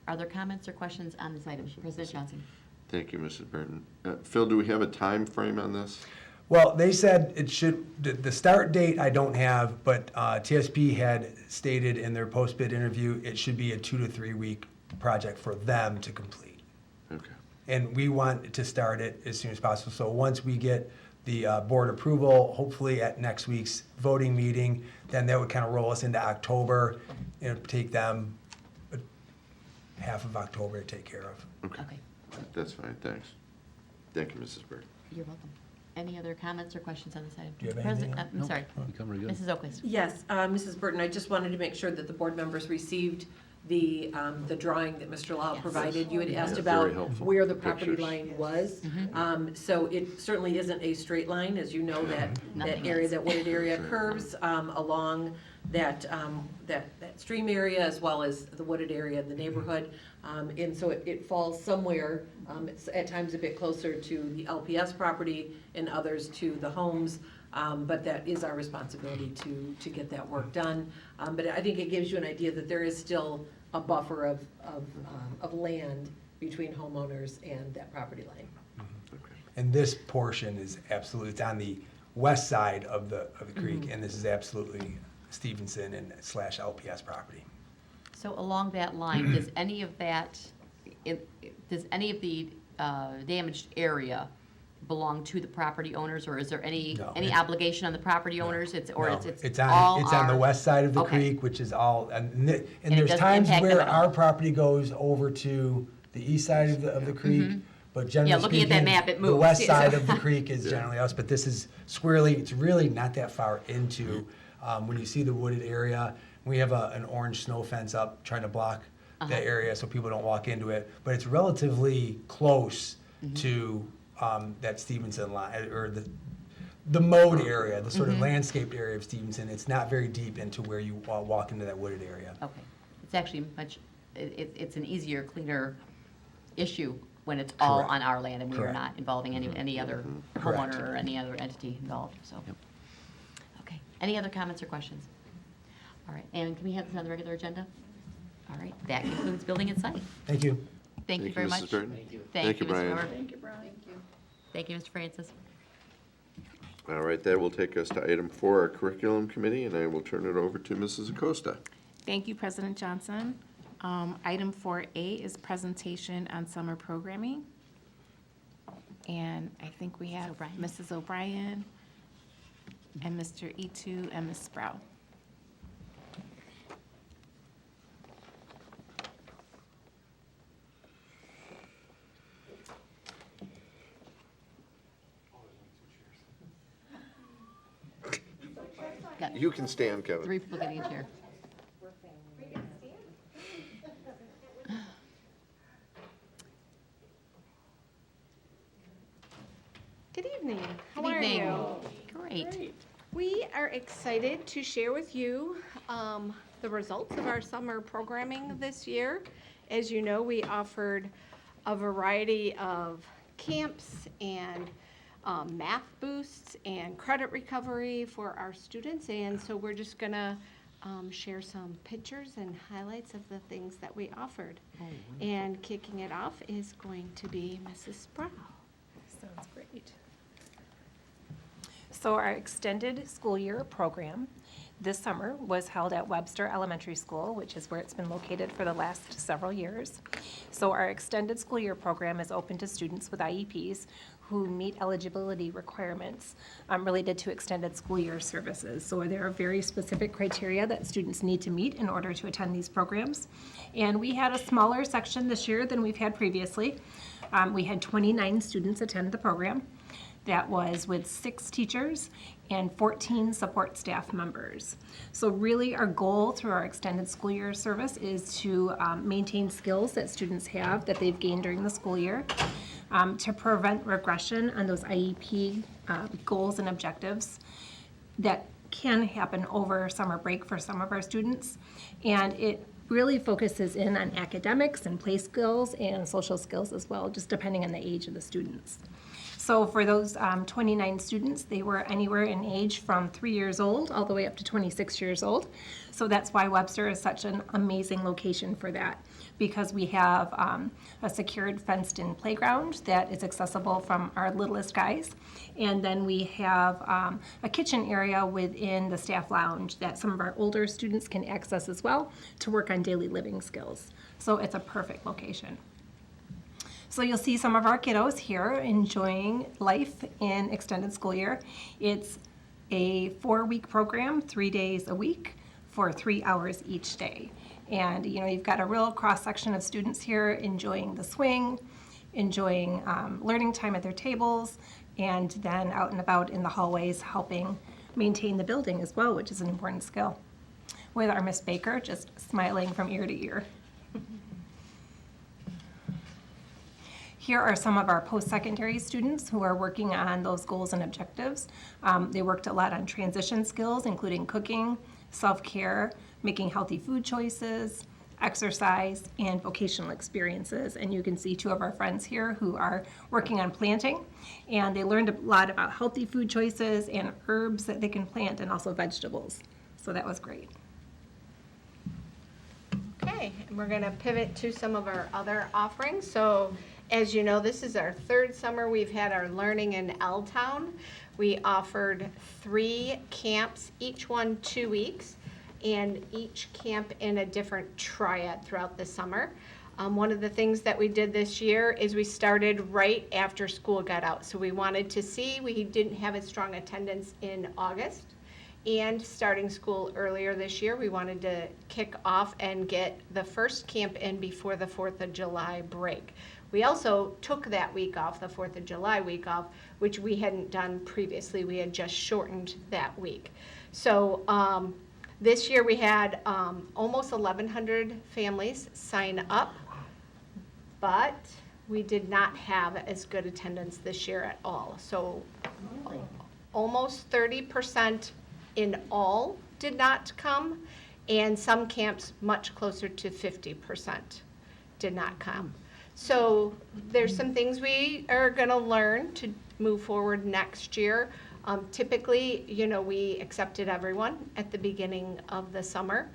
Are there comments or questions on this item? President Johnson? Thank you, Mrs. Burton. Phil, do we have a time frame on this? Well, they said it should, the start date I don't have, but TSP had stated in their post-bid interview, it should be a 2 to 3 week project for them to complete. Okay. And we want to start it as soon as possible. So once we get the board approval, hopefully at next week's voting meeting, then that would kind of roll us into October. It would take them half of October to take care of. Okay. Okay. That's fine, thanks. Thank you, Mrs. Burton. You're welcome. Any other comments or questions on this item? Do you have President- anything? I'm sorry. You covered it good. Mrs. Oquist? Yes, Mrs. Burton, I just wanted to make sure that the board members received the drawing that Mr. Lau Yes. provided. You had asked Yeah, about very helpful. where the property Pictures. line was. Mm-hmm. So it certainly isn't a straight line, as you know, that Nothing area, is. that wooded area curves along that stream area as well as the wooded area in the neighborhood. And so it falls somewhere, it's at times a bit closer to the LPS property and others to the homes. But that is our responsibility to get that work done. But I think it gives you an idea that there is still a buffer of land between homeowners and that property line. And this portion is absolutely, it's on the west side of the creek, Mm-hmm. and this is absolutely Stevenson and / LPS property. So along that line, does any of that, does any of the damaged area belong to the property owners, or is there any No. obligation on the property owners? It's No, it's all on the our- west side of the Okay. creek, which is all, and it there's doesn't times impact them where at all. our property goes over to the east side of the creek, but generally looking at that speaking, map, it the moves. west Yeah, side so- of the creek is generally us, but this is squarely, it's really not that far into, when you see the wooded area, we have an orange snow fence up trying to block that area so people don't walk into it, but it's relatively close to that Stevenson line, or the mowed area, the sort of landscaped area of Stevenson. It's not very deep into where you walk into that wooded area. Okay. It's actually much, it's an easier, cleaner issue when it's all Correct. on our land and we are Correct. not involving any other Correct. homeowner or any other entity involved, so. Okay. Any other comments or questions? All right, and can we have this on the regular agenda? All right, that concludes building and site. Thank you. Thank you very Mrs. much. Burton. Thank you, Mr. Brian. Howard. Thank you, Brian. Thank you, Mr. Francis. All right, that will take us to item 4, our curriculum committee, and I will turn it over to Mrs. Acosta. Thank you, President Johnson. Item 4A is presentation on summer programming. And I think we have O'Brien. Mrs. O'Brien and Mr. Etu and Ms. Sprout. Got You can stand, Kevin. 3 people getting a chair. Good evening. How Good are evening. you? Great. We are excited to share with you the results of our summer programming this year. As you know, we offered a variety of camps and math boosts and credit recovery for our students. And so we're just gonna share some pictures and highlights of the things that we offered. And kicking it off is going to be Mrs. Sproul. Sounds great. So our extended school year program this summer was held at Webster Elementary School, which is where it's been located for the last several years. So our extended school year program is open to students with IEPs who meet eligibility requirements related to extended school year services. So there are very specific criteria that students need to meet in order to attend these programs. And we had a smaller section this year than we've had previously. We had 29 students attend the program. That was with 6 teachers and 14 support staff members. So really our goal through our extended school year service is to maintain skills that students have that they've gained during the school year, to prevent regression on those IEP goals and objectives that can happen over summer break for some of our students. And it really focuses in on academics and play skills and social skills as well, just depending on the age of the students. So for those 29 students, they were anywhere in age from 3 years old all the way up to 26 years old. So that's why Webster is such an amazing location for that, because we have a secured fenced-in playground that is accessible from our littlest guys. And then we have a kitchen area within the staff lounge that some of our older students can access as well to work on daily living skills. So it's a perfect location. So you'll see some of our kiddos here enjoying life in extended school year. It's a 4-week program, 3 days a week for 3 hours each day. And you've got a real cross-section of students here enjoying the swing, enjoying learning time at their tables, and then out and about in the hallways helping maintain the building as well, which is an important skill. With our Miss Baker just smiling from ear to ear. Here are some of our post-secondary students who are working on those goals and objectives. They worked a lot on transition skills, including cooking, self-care, making healthy food choices, exercise, and vocational experiences. And you can see 2 of our friends here who are working on planting. And they learned a lot about healthy food choices and herbs that they can plant, and also vegetables. So that was great. Okay, and we're going to pivot to some of our other offerings. So as you know, this is our 3rd summer we've had our Learning in L-Town. We offered 3 camps, each one 2 weeks, and each camp in a different triad throughout the summer. One of the things that we did this year is we started right after school got out. So we wanted to see, we didn't have a strong attendance in August. And starting school earlier this year, we wanted to kick off and get the first camp in before the 4th of July break. We also took that week off, the 4th of July week off, which we hadn't done previously. We had just shortened that week. So this year we had almost 1,100 families sign up, but we did not have as good attendance this year at all. So almost 30% in all did not come, and some camps much closer to 50% did not come. So there's some things we are going to learn to move forward next year. Typically, we accepted everyone at the beginning of the summer.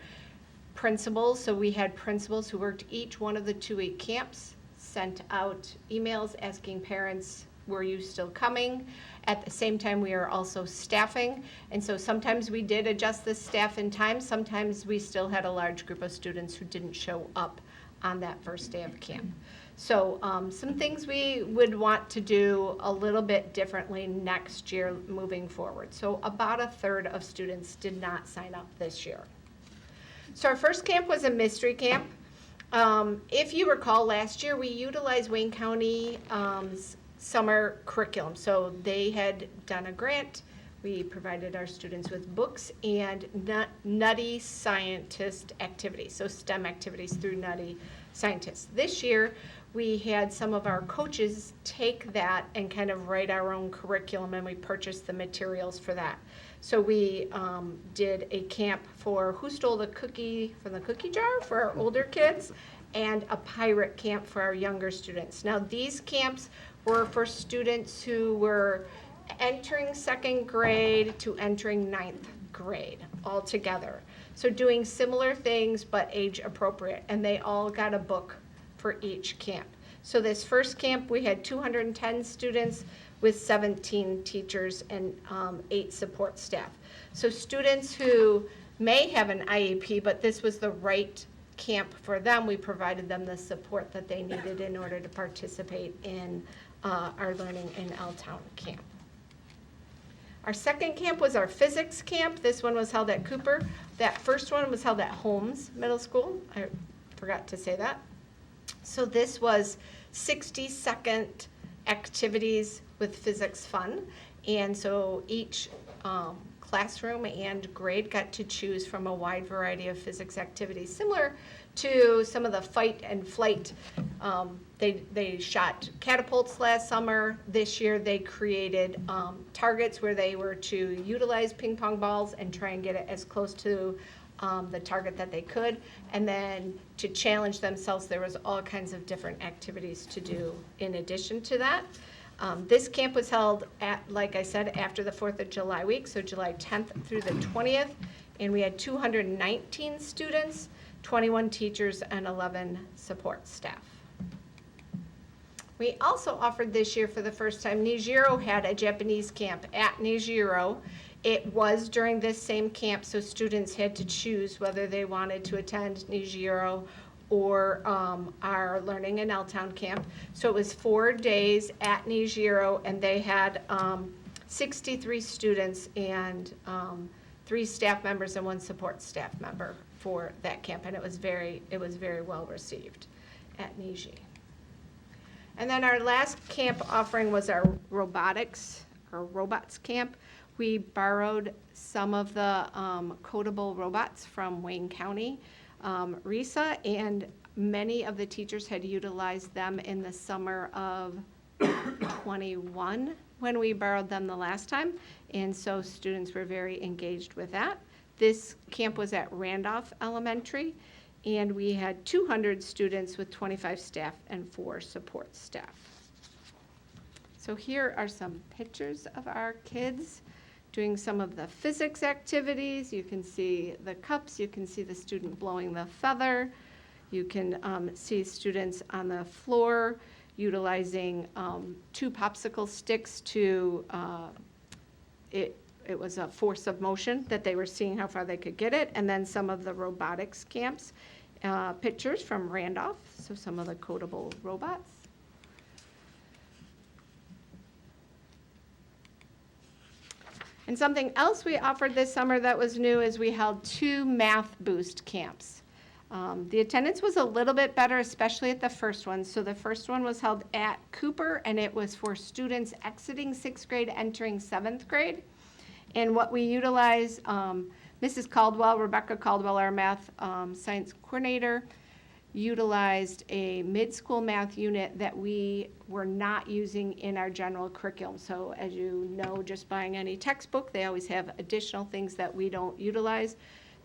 Principals, so we had principals who worked each one of the 2-week camps, sent out emails asking parents, were you still coming? At the same time, we are also staffing. And so sometimes we did adjust the staff in time. Sometimes we still had a large group of students who didn't show up on that first day of camp. So some things we would want to do a little bit differently next year moving forward. So about 1/3 of students did not sign up this year. So our first camp was a mystery camp. If you recall, last year we utilized Wayne County summer curriculum. So they had done a grant. We provided our students with books and nutty scientist activities, so STEM activities through nutty scientists. This year, we had some of our coaches take that and kind of write our own curriculum, and we purchased the materials for that. So we did a camp for Who Stole the Cookie from the Cookie Jar for our older kids, and a pirate camp for our younger students. Now, these camps were for students who were entering 2nd grade to entering 9th grade all together. So doing similar things but age appropriate, and they all got a book for each camp. So this first camp, we had 210 students with 17 teachers and 8 support staff. So students who may have an IEP, but this was the right camp for them, we provided them the support that they needed in order to participate in our Learning in L-Town camp. Our second camp was our physics camp. This one was held at Cooper. That first one was held at Holmes Middle School. I forgot to say that. So this was 60-second activities with physics fun. And so each classroom and grade got to choose from a wide variety of physics activities, similar to some of the fight and flight. They shot catapults last summer. This year they created targets where they were to utilize ping pong balls and try and get it as close to the target that they could. And then to challenge themselves, there was all kinds of different activities to do in addition to that. This camp was held, like I said, after the 4th of July week, so July 10th through the 20th, and we had 219 students, 21 teachers, and 11 support staff. We also offered this year for the first time, Nijiro had a Japanese camp at Nijiro. It was during this same camp, so students had to choose whether they wanted to attend Nijiro or our Learning in L-Town camp. So it was 4 days at Nijiro, and they had 63 students and 3 staff members and 1 support staff member for that camp, and it was very well received at Niji. And then our last camp offering was our robots camp. We borrowed some of the codable robots from Wayne County, RISA, and many of the teachers had utilized them in the summer of 21 when we borrowed them the last time, and so students were very engaged with that. This camp was at Randolph Elementary, and we had 200 students with 25 staff and 4 support staff. So here are some pictures of our kids doing some of the physics activities. You can see the cups, you can see the student blowing the feather, you can see students on the floor utilizing 2 popsicle sticks to, it was a force of motion that they were seeing how far they could get it, and then some of the robotics camps pictures from Randolph, so some of the codable robots. And something else we offered this summer that was new is we held 2 Math Boost camps. The attendance was a little bit better, especially at the first one. So the first one was held at Cooper, and it was for students exiting 6th grade, entering 7th grade. And what we utilize, Mrs. Caldwell, Rebecca Caldwell, our math science coordinator, utilized a mid-school math unit that we were not using in our general curriculum. So as you know, just buying any textbook, they always have additional things that we don't utilize.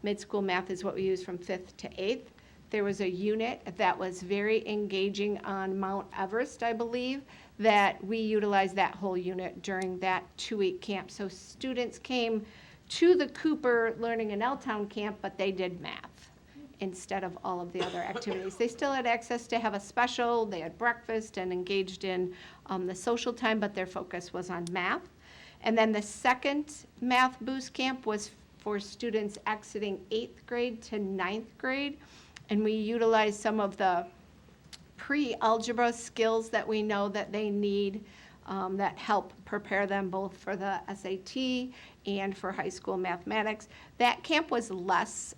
Mid-school math is what we use from 5th to 8th. There was a unit that was very engaging on Mount Everest, I believe, that we utilized that whole unit during that 2-week camp. So students came to the Cooper Learning in L-Town camp, but they did math instead of all of the other activities. They still had access to have a special, they had breakfast and engaged in the social time, but their focus was on math. And then the second Math Boost camp was for students exiting 8th grade to 9th grade, and we utilized some of the pre-algebra skills that we know that they need that help prepare them both for the SAT and for high school mathematics. That camp was less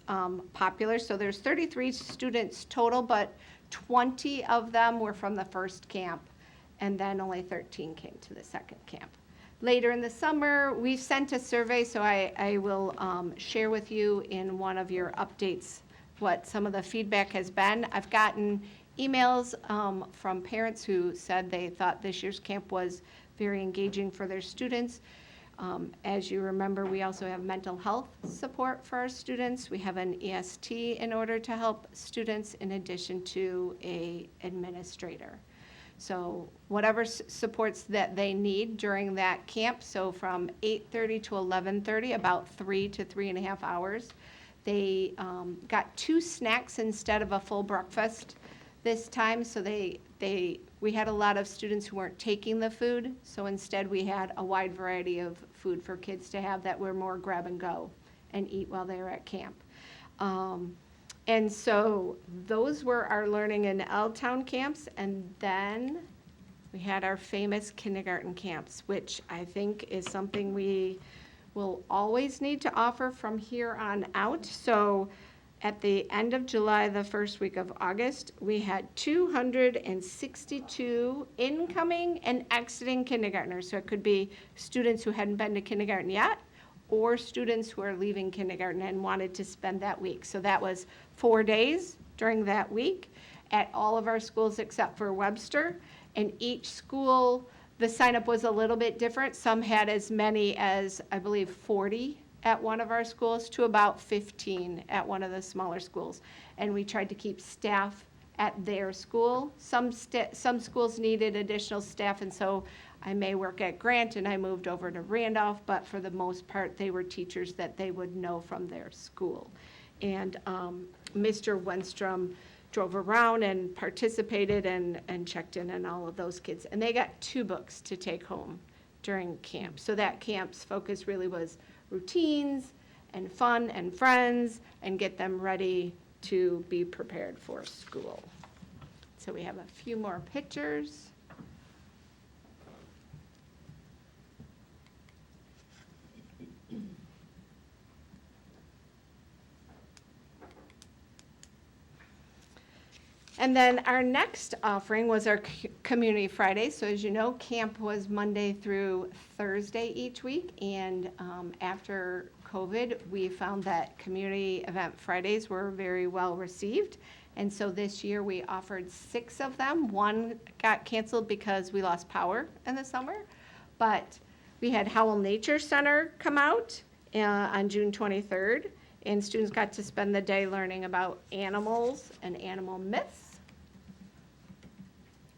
popular, so there's 33 students total, but 20 of them were from the first camp, and then only 13 came to the second camp. Later in the summer, we sent a survey, so I will share with you in one of your updates what some of the feedback has been. I've gotten emails from parents who said they thought this year's camp was very engaging for their students. As you remember, we also have mental health support for our students. We have an EST in order to help students in addition to an administrator. So whatever supports that they need during that camp, so from 8:30 to 11:30, about 3 to 3.5 hours, They got 2 snacks instead of a full breakfast this time, so we had a lot of students who weren't taking the food, so instead we had a wide variety of food for kids to have that were more grab and go and eat while they were at camp. And so those were our learning in L-Town camps, and then we had our famous kindergarten camps, which I think is something we will always need to offer from here on out. So at the end of July, the first week of August, we had 262 incoming and exiting kindergartners. So it could be students who hadn't been to kindergarten yet, or students who are leaving kindergarten and wanted to spend that week. So that was 4 days during that week at all of our schools except for Webster. And each school, the sign-up was a little bit different. Some had as many as, I believe, 40 at one of our schools to about 15 at one of the smaller schools. And we tried to keep staff at their school. Some schools needed additional staff, and so I may work at Grant, and I moved over to Randolph, but for the most part, they were teachers that they would know from their school. And Mr. Wenstrom drove around and participated and checked in on all of those kids. And they got 2 books to take home during camp. So that camp's focus really was routines and fun and friends and get them ready to be prepared for school. So we have a few more pictures. And then our next offering was our Community Friday. So as you know, camp was Monday through Thursday each week. And after COVID, we found that community event Fridays were very well received. And so this year we offered 6 of them. 1 got canceled because we lost power in the summer. But we had Howell Nature Center come out on June 23rd. And students got to spend the day learning about animals and animal myths.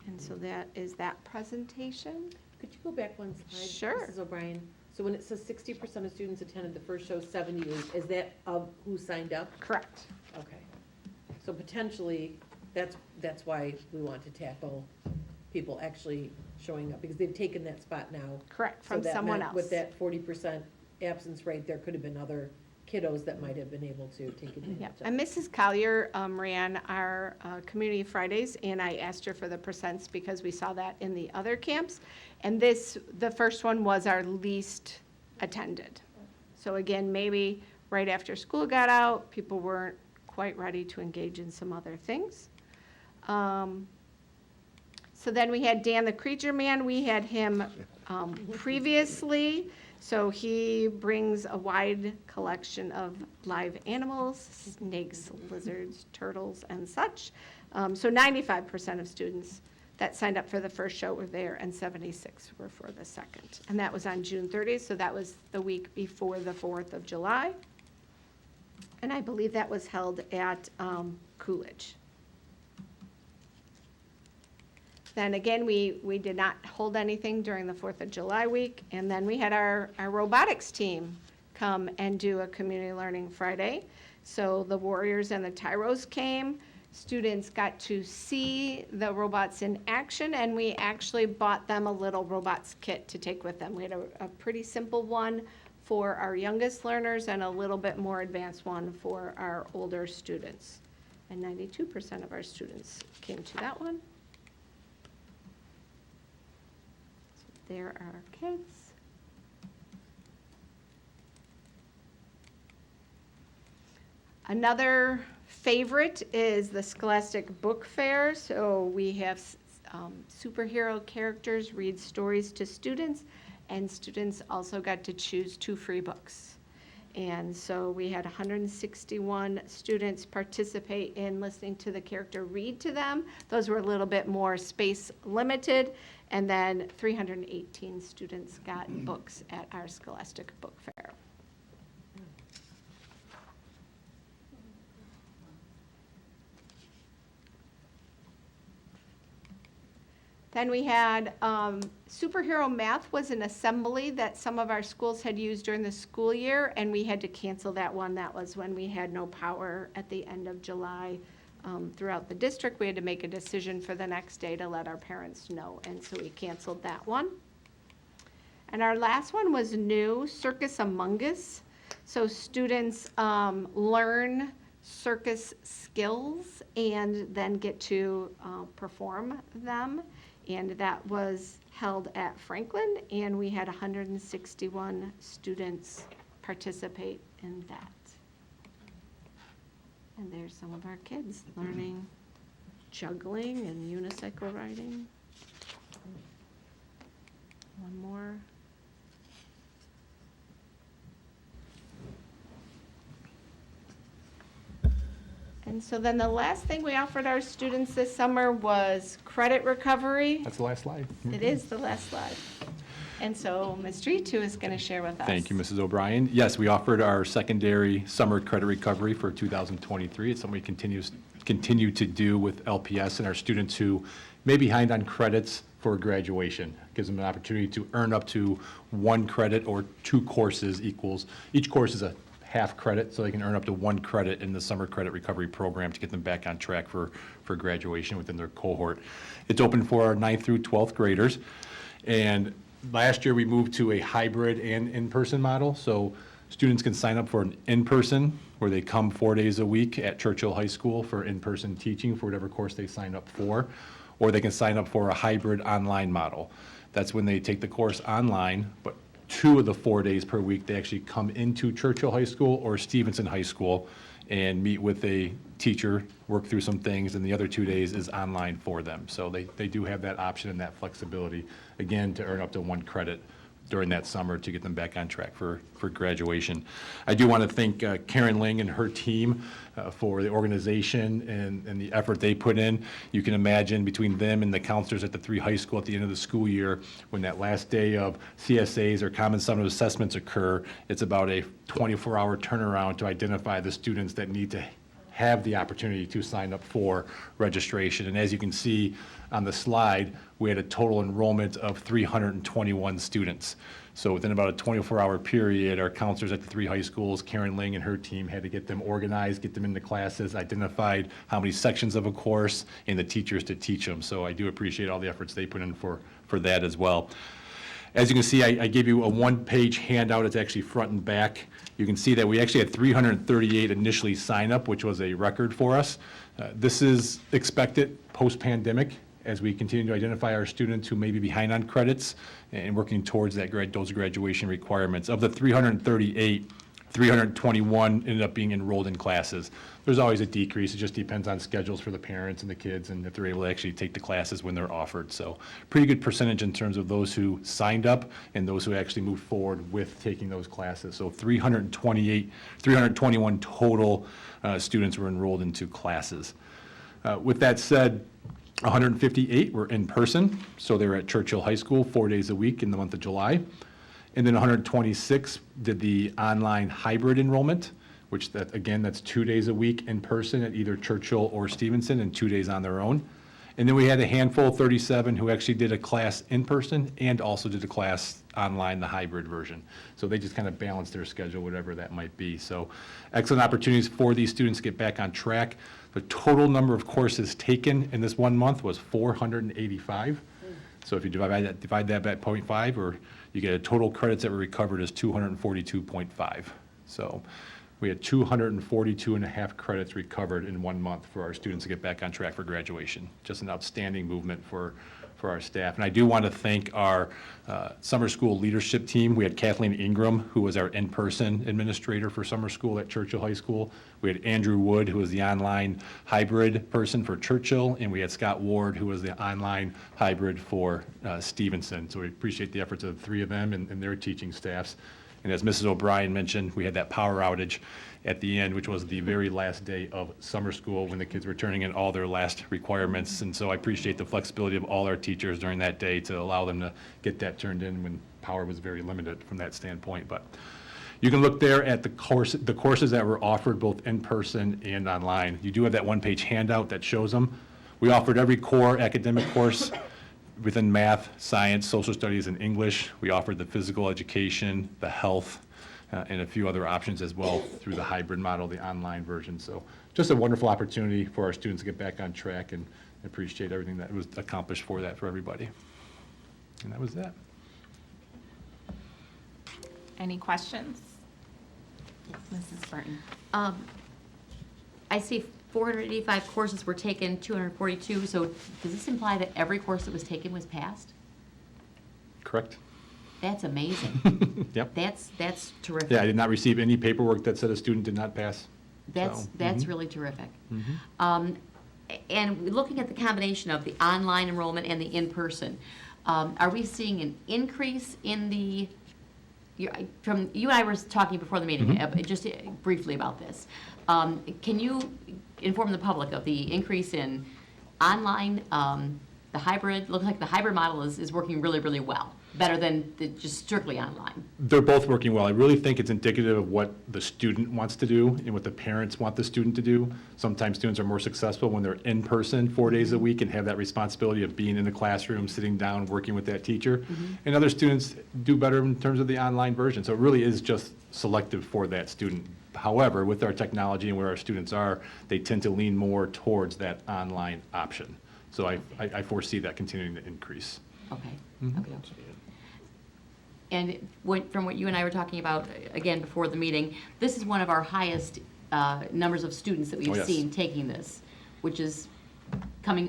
And so that is that presentation. Could you go back one slide? Sure. Mrs. O'Brien. So when it says 60% of students attended the first show, 78, is that of who signed up? Correct. Okay. So potentially, that's why we want to tackle people actually showing up, because they've taken that spot now. Correct, So from that someone meant else. With that 40% absence rate, there could have been other kiddos that might have been able to take advantage Yeah, of it. and Mrs. Collier ran our Community Fridays, and I asked her for the percents because we saw that in the other camps. And the first one was our least attended. So again, maybe right after school got out, people weren't quite ready to engage in some other things. So then we had Dan the Creature Man. We had him previously. So he brings a wide collection of live animals, snakes, lizards, turtles, and such. So 95% of students that signed up for the first show were there, and 76 were for the second. And that was on June 30th, so that was the week before the 4th of July. And I believe that was held at Coolidge. Then again, we did not hold anything during the 4th of July week. And then we had our robotics team come and do a Community Learning Friday. So the Warriors and the Tyros came. Students got to see the robots in action, and we actually bought them a little robots kit to take with them. We had a pretty simple one for our youngest learners and a little bit more advanced one for our older students. And 92% of our students came to that one. There are our kids. Another favorite is the Scholastic Book Fair. So we have superhero characters read stories to students, and students also got to choose 2 free books. And so we had 161 students participate in listening to the character read to them. Those were a little bit more space limited. And then 318 students got books at our Scholastic Book Fair. Then we had superhero math was an assembly that some of our schools had used during the school year, and we had to cancel that one. That was when we had no power at the end of July throughout the district. We had to make a decision for the next day to let our parents know, and so we canceled that one. And our last one was new, Circus Among Us. So students learn circus skills and then get to perform them. And that was held at Franklin, and we had 161 students participate in that. And there's some of our kids learning juggling and unicycle riding. One more. And so then the last thing we offered our students this summer was credit recovery. That's the last slide. It is the last slide. And so Ms. Dritu is going to share with us. Thank you, Mrs. O'Brien. Yes, we offered our secondary summer credit recovery for 2023. It's something we continue to do with LPS and our students who may be behind on credits for graduation. Gives them an opportunity to earn up to 1 credit or 2 courses equals. Each course is a half credit, so they can earn up to 1 credit in the summer credit recovery program to get them back on track for graduation within their cohort. It's open for our 9th through 12th graders. And last year we moved to a hybrid and in-person model. So students can sign up for an in-person where they come 4 days a week at Churchill High School for in-person teaching for whatever course they sign up for, or they can sign up for a hybrid online model. That's when they take the course online, but 2 of the 4 days per week, they actually come into Churchill High School or Stevenson High School and meet with a teacher, work through some things, and the other 2 days is online for them. So they do have that option and that flexibility, again, to earn up to 1 credit during that summer to get them back on track for graduation. I do want to thank Karen Ling and her team for the organization and the effort they put in. You can imagine between them and the counselors at the 3 high school at the end of the school year, when that last day of CSAs or common summative assessments occur, it's about a 24-hour turnaround to identify the students that need to have the opportunity to sign up for registration. And as you can see on the slide, we had a total enrollment of 321 students. So within about a 24-hour period, our counselors at the 3 high schools, Karen Ling and her team, had to get them organized, get them into classes, identified how many sections of a course, and the teachers to teach them. So I do appreciate all the efforts they put in for that as well. As you can see, I gave you a 1-page handout. It's actually front and back. You can see that we actually had 338 initially sign up, which was a record for us. This is expected post-pandemic as we continue to identify our students who may be behind on credits and working towards those graduation requirements. Of the 338, 321 ended up being enrolled in classes. There's always a decrease. It just depends on schedules for the parents and the kids and if they're able to actually take the classes when they're offered. So pretty good percentage in terms of those who signed up and those who actually moved forward with taking those classes. So 321 total students were enrolled into classes. With that said, 158 were in person, so they were at Churchill High School 4 days a week in the month of July. And then 126 did the online hybrid enrollment, which that's 2 days a week in person at either Churchill or Stevenson and 2 days on their own. And then we had a handful, 37, who actually did a class in person and also did a class online, the hybrid version. So they just kind of balanced their schedule, whatever that might be. So excellent opportunities for these students to get back on track. The total number of courses taken in this 1 month was 485. So if you divide that by 0.5, or you get a total credits that were recovered as 242.5. So we had 242.5 credits recovered in 1 month for our students to get back on track for graduation. Just an outstanding movement for our staff. And I do want to thank our summer school leadership team. We had Kathleen Ingram, who was our in-person administrator for summer school at Churchill High School. We had Andrew Wood, who was the online hybrid person for Churchill, and we had Scott Ward, who was the online hybrid for Stevenson. So we appreciate the efforts of the 3 of them and their teaching staffs. And as Mrs. O'Brien mentioned, we had that power outage at the end, which was the very last day of summer school when the kids were turning in all their last requirements. And so I appreciate the flexibility of all our teachers during that day to allow them to get that turned in when power was very limited from that standpoint. But you can look there at the courses that were offered both in person and online. You do have that 1-page handout that shows them. We offered every core academic course within math, science, social studies, and English. We offered the physical education, the health, and a few other options as well through the hybrid model, the online version. So just a wonderful opportunity for our students to get back on track, and appreciate everything that was accomplished for everybody. And that was that. Any questions? Mrs. Burton? I see 485 courses were taken, 242, so does this imply that every course that was taken was passed? Correct? That's amazing. Yep. That's terrific. Yeah, I did not receive any paperwork that said a student did not pass. That's So, really terrific. And looking at the combination of the online enrollment and the in-person, are we seeing an increase in the, from, you and I were talking before the meeting, just briefly about this. Can you inform the public of the increase in online, the hybrid? Looks like the hybrid model is working really, really well, better than just strictly online. They're both working well. I really think it's indicative of what the student wants to do and what the parents want the student to do. Sometimes students are more successful when they're in person 4 days a week and have that responsibility of being in the classroom, sitting down, working with that teacher. And other students do better in terms of the online version. So it really is just selective for that student. However, with our technology and where our students are, they tend to lean more towards that online option. So I foresee that continuing to increase. Okay. Okay. And from what you and I were talking about, again, before the meeting, this is one of our highest numbers of students that we've yes. seen taking this, which is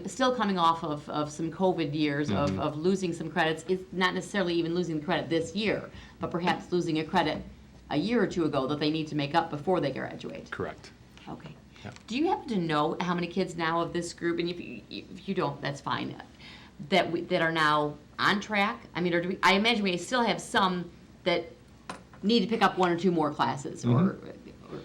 still coming off of some COVID years of losing some credits. It's not necessarily even losing the credit this year, but perhaps losing a credit a year or two ago that they need to make up before they graduate. Correct. Okay. Yep. Do you happen to know how many kids now of this group, and if you don't, that's fine, that are now on track? I mean, or do we, I imagine we still have some that need to pick up one or two more classes or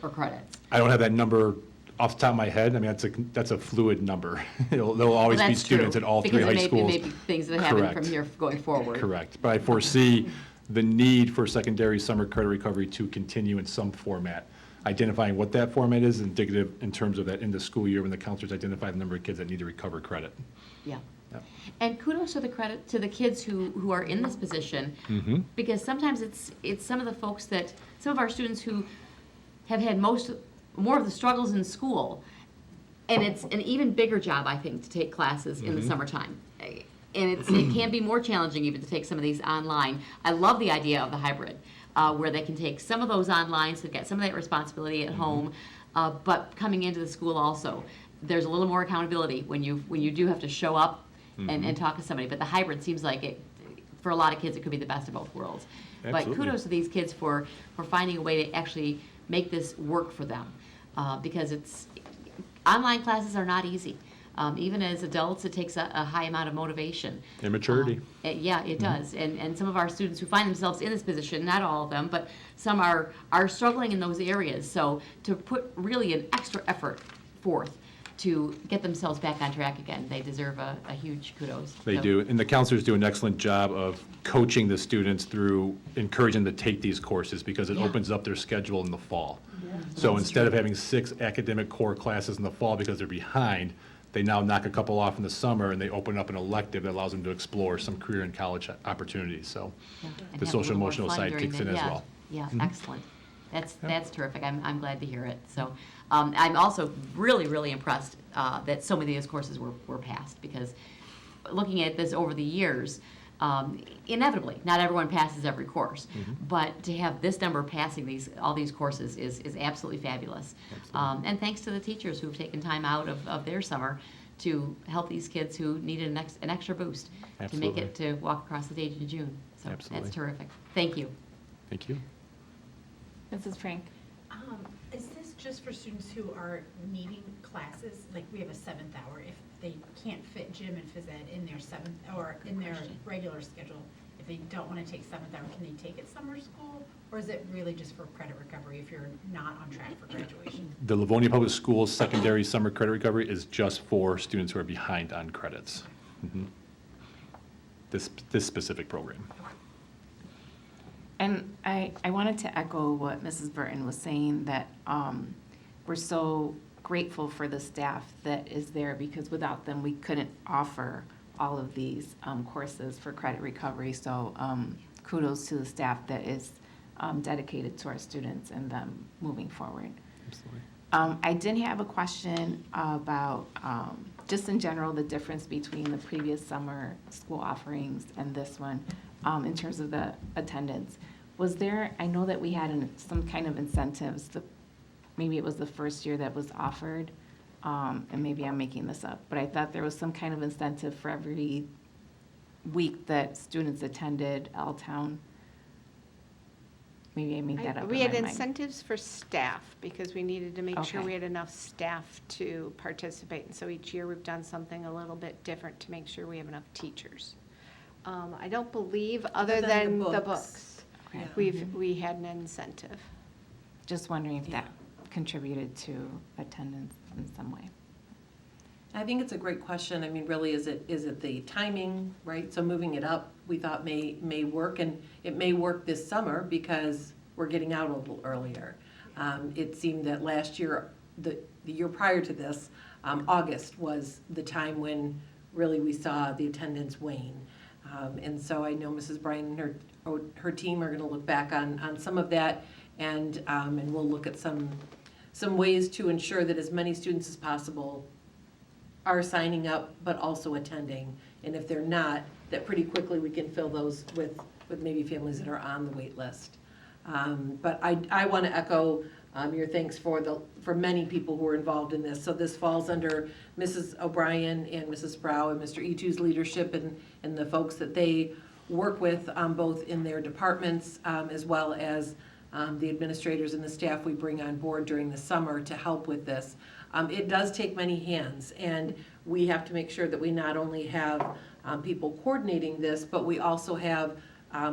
credits. I don't have that number off the top of my head. I mean, that's a fluid number. There'll always be students at all three high schools. Because it may be things that happen Correct. from here going forward. Correct. But I foresee the need for secondary summer credit recovery to continue in some format. Identifying what that format is indicative in terms of that in the school year when the counselors identify the number of kids that need to recover credit. Yeah. Yep. And kudos to the kids who are in this position, because sometimes it's some of the folks some of our students who have had more of the struggles in school, and it's an even bigger job, I think, to take classes in the summertime. And it can be more challenging even to take some of these online. I love the idea of the hybrid, where they can take some of those online, so get some of that responsibility at home, but coming into the school also, there's a little more accountability when you do have to show up and talk to somebody. But the hybrid seems like for a lot of kids, it could be the best of both worlds. Absolutely. But kudos to these kids for finding a way to actually make this work for them, because online classes are not easy. Even as adults, it takes a high amount of motivation. And maturity. Yeah, it does. And some of our students who find themselves in this position, not all of them, but some are struggling in those areas. So to put really an extra effort forth to get themselves back on track again, they deserve a huge kudos. They do. And the counselors do an excellent job of coaching the students through encouraging them to take these courses because it opens up their schedule in the fall. So instead of having 6 academic core classes in the fall because they're behind, they now knock a couple off in the summer and they open up an elective that allows them to explore some career and college opportunities. So And the have a social little more emotional fun side during kicks in as well. Yeah, excellent. That's terrific. I'm glad to hear it. So I'm also really, really impressed that so many of these courses were passed, because looking at this over the years, inevitably, not everyone passes every course, but to have this number passing all these courses is absolutely fabulous. And thanks to the teachers who've taken time out of their summer to help these kids who needed an extra boost to make it to walk across the stage in June. So that's terrific. Thank you. Thank you. Mrs. Frank? Is this just for students who are needing classes? Like, we have a 7th hour. If they can't fit gym and phys ed in their 7th or in their regular schedule, if they don't want to take 7th hour, can they take it summer school? Or is it really just for credit recovery if you're not on track for graduation? The Livonia Public Schools secondary summer credit recovery is just for students who are behind on credits. This specific program. And I wanted to echo what Mrs. Burton was saying, that we're so grateful for the staff that is there, because without them, we couldn't offer all of these courses for credit recovery. So kudos to the staff that is dedicated to our students and them moving forward. Absolutely. I did have a question about, just in general, the difference between the previous summer school offerings and this one in terms of the attendance. Was there, I know that we had some kind of incentives, maybe it was the first year that was offered, and maybe I'm making this up, but I thought there was some kind of incentive for every week that students attended L-Town. Maybe I made that up in We my had mind. incentives for staff because we needed to make sure Okay. we had enough staff to participate. And so each year we've done something a little bit different to make sure we have enough teachers. I don't believe, other than the books, Okay. we had an incentive. Just wondering if that contributed to attendance in some way. I think it's a great question. I mean, really, is it the timing, right? So moving it up, we thought may work, and it may work this summer because we're getting out a little earlier. It seemed that last year, the year prior to this, August was the time when really we saw the attendance wane. And so I know Mrs. Bryan and her team are going to look back on some of that, and we'll look at some ways to ensure that as many students as possible are signing up, but also attending. And if they're not, that pretty quickly we can fill those with maybe families that are on the wait list. But I want to echo your thanks for many people who are involved in this. So this falls under Mrs. O'Brien and Mrs. Sproul and Mr. Etu's leadership and the folks that they work with both in their departments as well as the administrators and the staff we bring on board during the summer to help with this. It does take many hands, and we have to make sure that we not only have people coordinating this, but we also have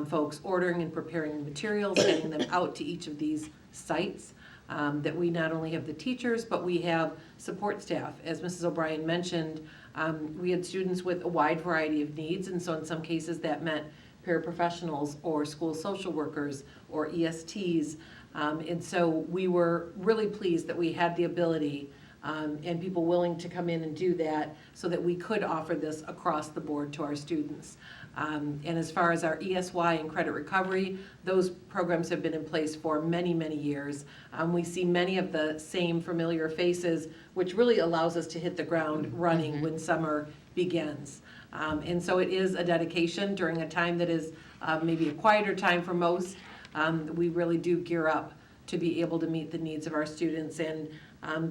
folks ordering and preparing materials, getting them out to each of these sites, that we not only have the teachers, but we have support staff. As Mrs. O'Brien mentioned, we had students with a wide variety of needs, and so in some cases that meant paraprofessionals or school social workers or ESTs. And so we were really pleased that we had the ability and people willing to come in and do that so that we could offer this across the board to our students. And as far as our ESY and credit recovery, those programs have been in place for many, many years. We see many of the same familiar faces, which really allows us to hit the ground running when summer begins. And so it is a dedication during a time that is maybe a quieter time for most. We really do gear up to be able to meet the needs of our students, and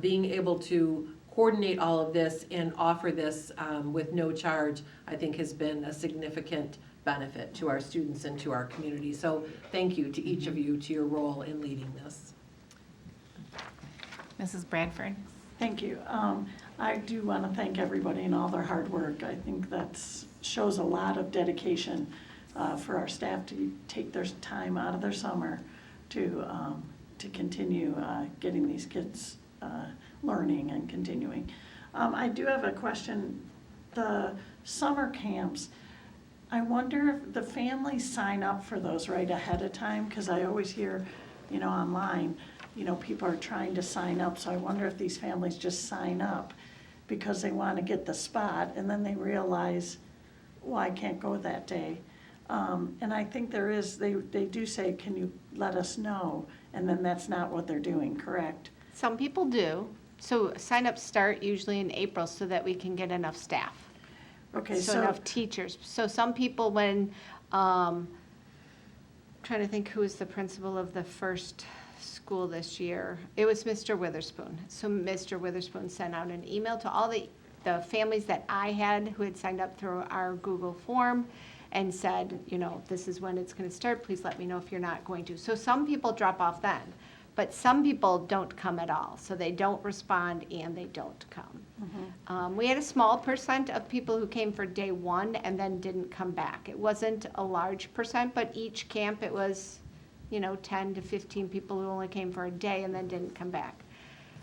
being able to coordinate all of this and offer this with no charge, I think has been a significant benefit to our students and to our community. So thank you to each of you, to your role in leading this. Mrs. Bradford? Thank you. I do want to thank everybody and all their hard work. I think that shows a lot of dedication for our staff to take their time out of their summer to continue getting these kids learning and continuing. I do have a question. The summer camps, I wonder if the families sign up for those right ahead of time, because I always hear, online, people are trying to sign up, so I wonder if these families just sign up because they want to get the spot, and then they realize, well, I can't go that day. And I think they do say, can you let us know? And then that's not what they're doing, correct? Some people do. So sign-ups start usually in April so that we can get enough staff. Okay, So enough teachers. So some people, when, trying to think who was the principal of the first school this year. It was Mr. Witherspoon. So Mr. Witherspoon sent out an email to all the families that I had who had signed up through our Google form and said, this is when it's going to start. Please let me know if you're not going to. So some people drop off then, but some people don't come at all. So they don't respond and they don't come. We had a small percent of people who came for day one and then didn't come back. It wasn't a large percent, but each camp it was, 10 to 15 people who only came for a day and then didn't come back.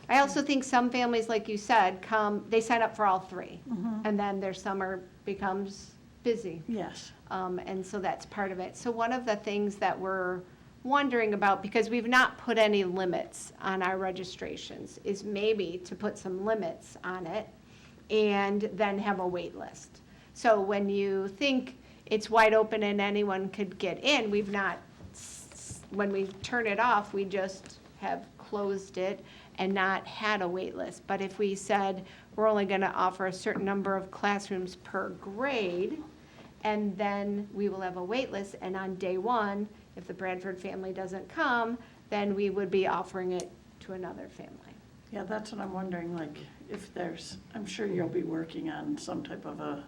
I also think some families, like you said, they sign up for all three, and then their summer becomes busy. Yes. And so that's part of it. So one of the things that we're wondering about, because we've not put any limits on our registrations, is maybe to put some limits on it and then have a wait list. So when you think it's wide open and anyone could get in, we've not, when we turn it off, we just have closed it and not had a wait list. But if we said we're only going to offer a certain number of classrooms per grade, and then we will have a wait list, and on day one, if the Bradford family doesn't come, then we would be offering it to another family. Yeah, that's what I'm wondering, like, if there's, I'm sure you'll be working on some type of a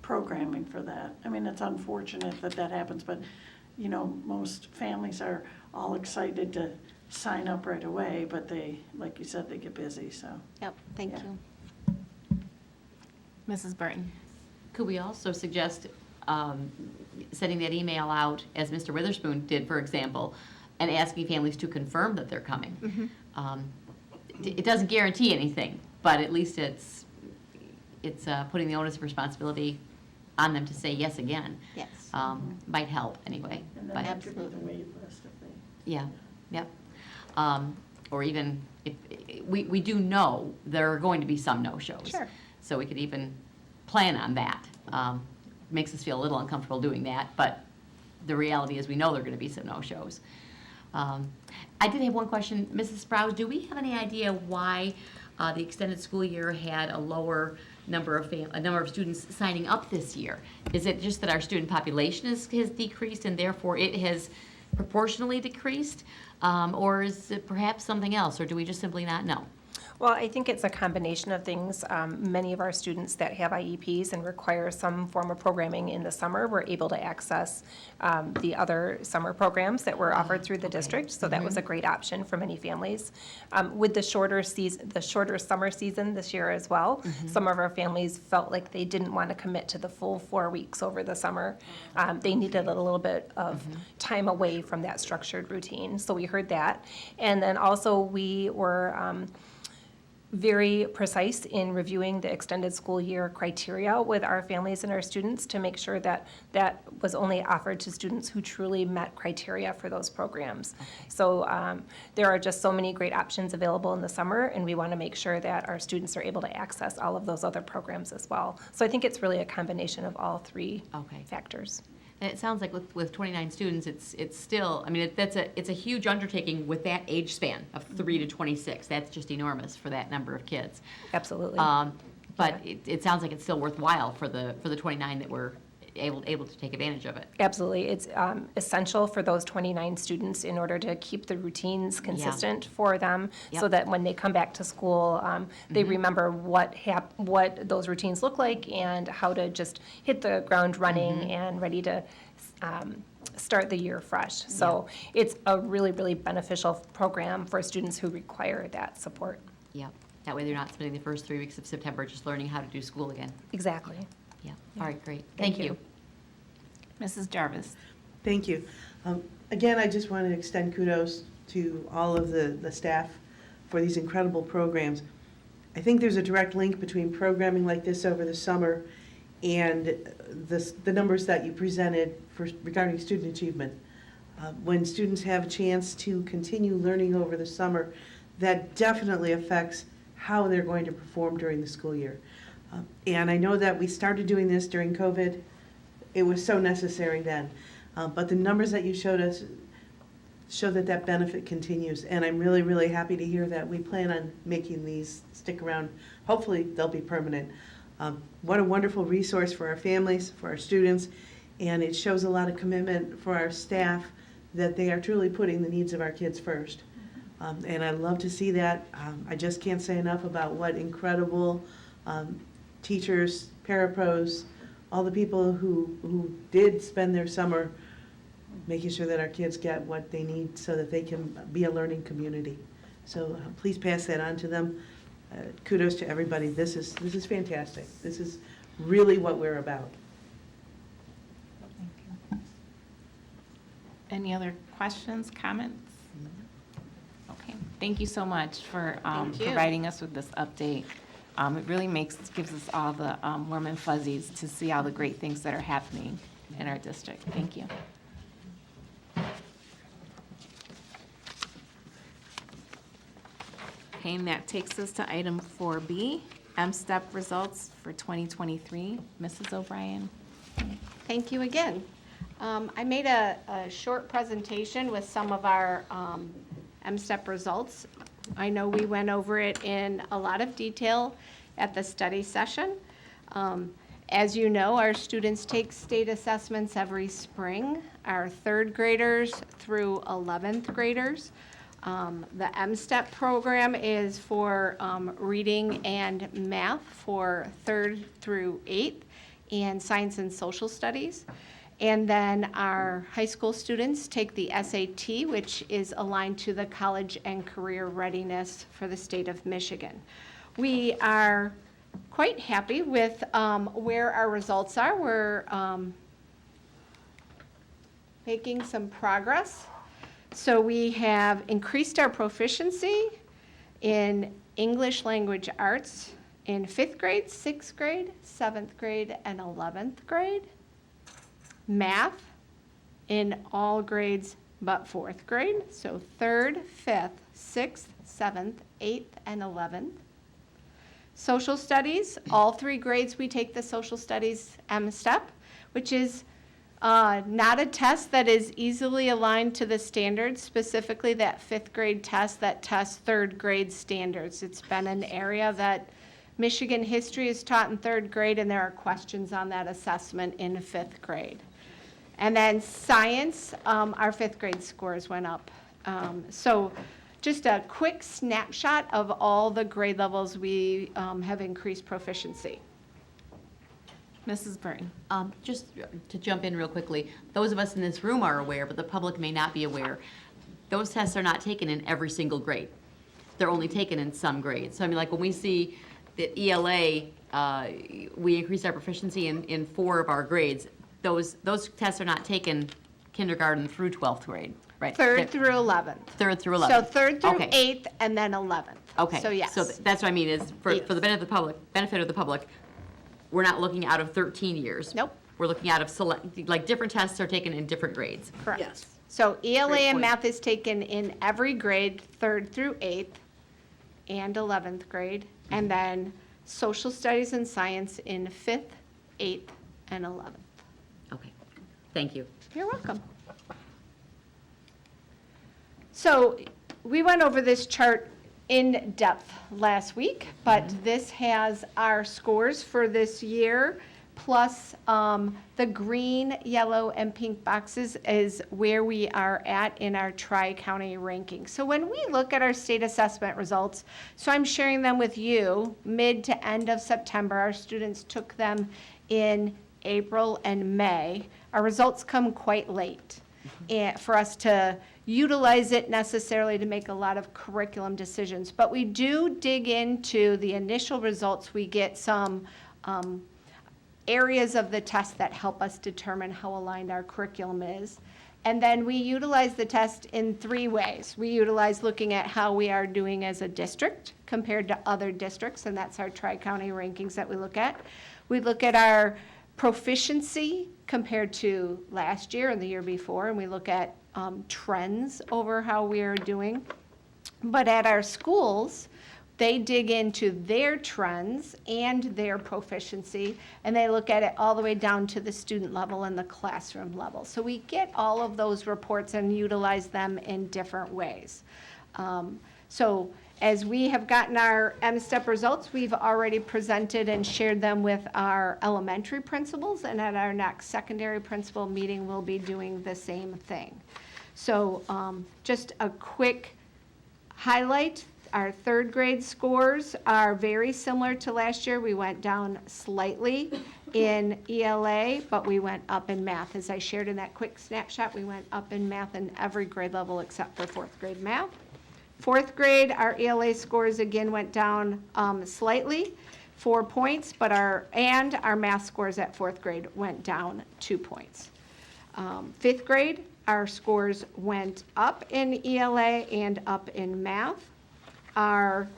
programming for that. I mean, it's unfortunate that that happens, but, you know, most families are all excited to sign up right away, but they, like you said, they get busy, so. Yep, thank Yeah. you. Mrs. Burton? Could we also suggest sending that email out, as Mr. Witherspoon did, for example, and asking families to confirm that they're coming? It doesn't guarantee anything, but at least it's putting the onus of responsibility on them to say yes again. Yes. Might help anyway. And then but- have to go to the wait list if they. Yeah, yep. Or even, if we do know there are going to be some no-shows. Sure. So we could even plan on that. Makes us feel a little uncomfortable doing that, but the reality is we know there are going to be some no-shows. I did have one question. Mrs. Sprouse, do we have any idea why the extended school year had a lower number of students signing up this year? Is it just that our student population has decreased and therefore it has proportionally decreased? Or is it perhaps something else, or do we just simply not know? Well, I think it's a combination of things. Many of our students that have IEPs and require some form of programming in the summer were able to access the other summer programs that were offered through the district, so that was a great option for many families. With the shorter summer season this year as well, some of our families felt like they didn't want to commit to the full 4 weeks over the summer. They needed a little bit of time away from that structured routine, so we heard that. And then also we were very precise in reviewing the extended school year criteria with our families and our students to make sure that that was only offered to students who truly met criteria for those programs. So there are just so many great options available in the summer, and we want to make sure that our students are able to access all of those other programs as well. So I think it's really a combination of all three factors. And it sounds like with 29 students, it's still, I mean, it's a huge undertaking with that age span of 3 to 26. That's just enormous for that number of kids. Absolutely. But it sounds like it's still worthwhile for the 29 that were able to take advantage of it. Absolutely. It's essential for those 29 students in order to keep the routines consistent for them, so that when they come back to school, they remember what those routines look like and how to just hit the ground running and ready to start the year fresh. So it's a really, really beneficial program for students who require that support. Yep. That way they're not spending the first 3 weeks of September just learning how to do school again. Exactly. Yeah. All right, great. Thank you. Mrs. Jarvis? Thank you. Again, I just want to extend kudos to all of the staff for these incredible programs. I think there's a direct link between programming like this over the summer and the numbers that you presented regarding student achievement. When students have a chance to continue learning over the summer, that definitely affects how they're going to perform during the school year. And I know that we started doing this during COVID. It was so necessary then. But the numbers that you showed us show that that benefit continues. And I'm really, really happy to hear that we plan on making these stick around. Hopefully, they'll be permanent. What a wonderful resource for our families, for our students, and it shows a lot of commitment for our staff that they are truly putting the needs of our kids first. And I love to see that. I just can't say enough about what incredible teachers, parapros, all the people who did spend their summer making sure that our kids get what they need so that they can be a learning community. So please pass that on to them. Kudos to everybody. This is fantastic. This is really what we're about. Any other questions, comments? Okay, thank you so much for providing us with this update. It really gives us all the warm and fuzzies to see all the great things that are happening in our district. Thank you. Okay, and that takes us to item 4B, M-STEP results for 2023. Mrs. O'Brien. Thank you again. I made a short presentation with some of our M-STEP results. I know we went over it in a lot of detail at the study session. As you know, our students take state assessments every spring, our third graders through 11th graders. The M-STEP program is for reading and math for 3rd through 8th, and science and social studies. And then our high school students take the SAT, which is aligned to the college and career readiness for the state of Michigan. We are quite happy with where our results are. We're making some progress. So we have increased our proficiency in English language arts in 5th grade, 6th grade, 7th grade, and 11th grade. Math in all grades but 4th grade, so 3rd, 5th, 6th, 7th, 8th, and 11th. Social studies, all 3 grades we take the social studies M-STEP, which is not a test that is easily aligned to the standards, specifically that 5th grade test that tests 3rd grade standards. It's been an area that Michigan history is taught in 3rd grade, and there are questions on that assessment in 5th grade. And then science, our 5th grade scores went up. So just a quick snapshot of all the grade levels we have increased proficiency. Mrs. Burton. Just to jump in real quickly, those of us in this room are aware, but the public may not be aware. Those tests are not taken in every single grade. They're only taken in some grades. So I mean, like when we see the ELA, we increased our proficiency in 4 of our grades. Those tests are not taken kindergarten through 12th grade, right? 3rd through 11th. 3rd through 11th. So 3rd through Okay. 8th, and then 11th. Okay. So yes. So that's what I mean is for the benefit of the public, we're not looking out of 13 years. Nope. We're looking out of like different tests are taken in different grades. Correct. Yes. So ELA Great and point. math is taken in every grade, 3rd through 8th and 11th grade, and then social studies and science in 5th, 8th, and 11th. Okay. Thank you. You're welcome. So we went over this chart in depth last week, but this has our scores for this year, plus the green, yellow, and pink boxes is where we are at in our tri-county ranking. So when we look at our state assessment results, so I'm sharing them with you, mid to end of September, our students took them in April and May. Our results come quite late for us to utilize it necessarily to make a lot of curriculum decisions. But we do dig into the initial results. We get some areas of the test that help us determine how aligned our curriculum is. And then we utilize the test in 3 ways. We utilize looking at how we are doing as a district compared to other districts, and that's our tri-county rankings that we look at. We look at our proficiency compared to last year and the year before, and we look at trends over how we are doing. But at our schools, they dig into their trends and their proficiency, and they look at it all the way down to the student level and the classroom level. So we get all of those reports and utilize them in different ways. So as we have gotten our M-STEP results, we've already presented and shared them with our elementary principals, and at our next secondary principal meeting, we'll be doing the same thing. So just a quick highlight, our 3rd grade scores are very similar to last year. We went down slightly in ELA, but we went up in math. As I shared in that quick snapshot, we went up in math in every grade level except for 4th grade math. 4th grade, our ELA scores again went down slightly, 4 points, but our math scores at 4th grade went down 2 points. 5th grade, our scores went up in ELA and up in math. Our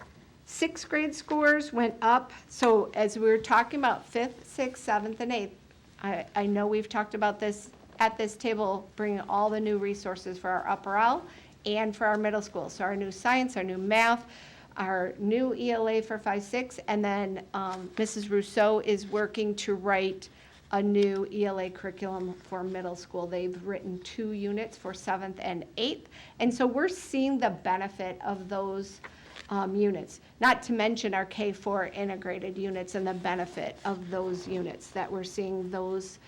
6th grade scores went up. So as we were talking about 5th, 6th, 7th, and 8th, I know we've talked about this at this table, bringing all the new resources for our upper L and for our middle school. So our new science, our new math, our new ELA for 5-6, and then Mrs. Rousseau is working to write a new ELA curriculum for middle school. They've written 2 units for 7th and 8th, and so we're seeing the benefit of those units, not to mention our K-4 integrated units and the benefit of those units, that we're seeing those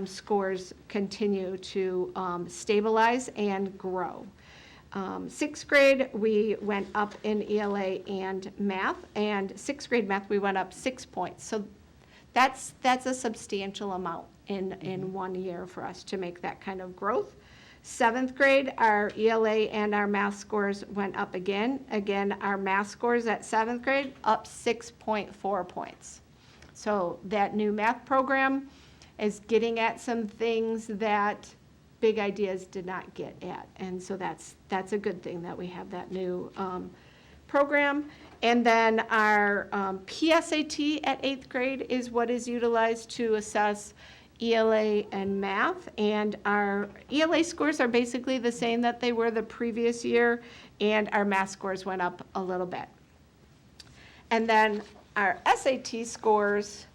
scores continue to stabilize and grow. 6th grade, we went up in ELA and math, and 6th grade math, we went up 6 points. So that's a substantial amount in 1 year for us to make that kind of growth. 7th grade, our ELA and our math scores went up again. Again, our math scores at 7th grade, up 6.4 points. So that new math program is getting at some things that Big Ideas did not get at. And so that's a good thing that we have that new program. And then our PSAT at 8th grade is what is utilized to assess ELA and math. And our ELA scores are basically the same that they were the previous year, and our math scores went up a little bit. And then our SAT scores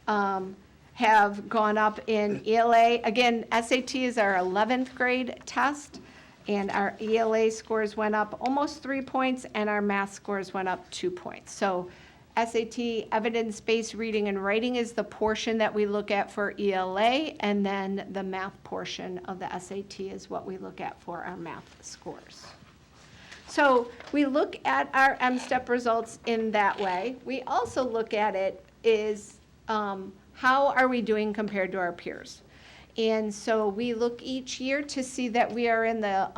have gone up in ELA. Again, SAT is our 11th grade test, and our ELA scores went up almost 3 points, and our math scores went up 2 points. So SAT, evidence-based reading and writing, is the portion that we look at for ELA, and then the math portion of the SAT is what we look at for our math scores. So we look at our M-STEP results in that way. We also look at it is how are we doing compared to our peers? And so we look each year to see that we are in the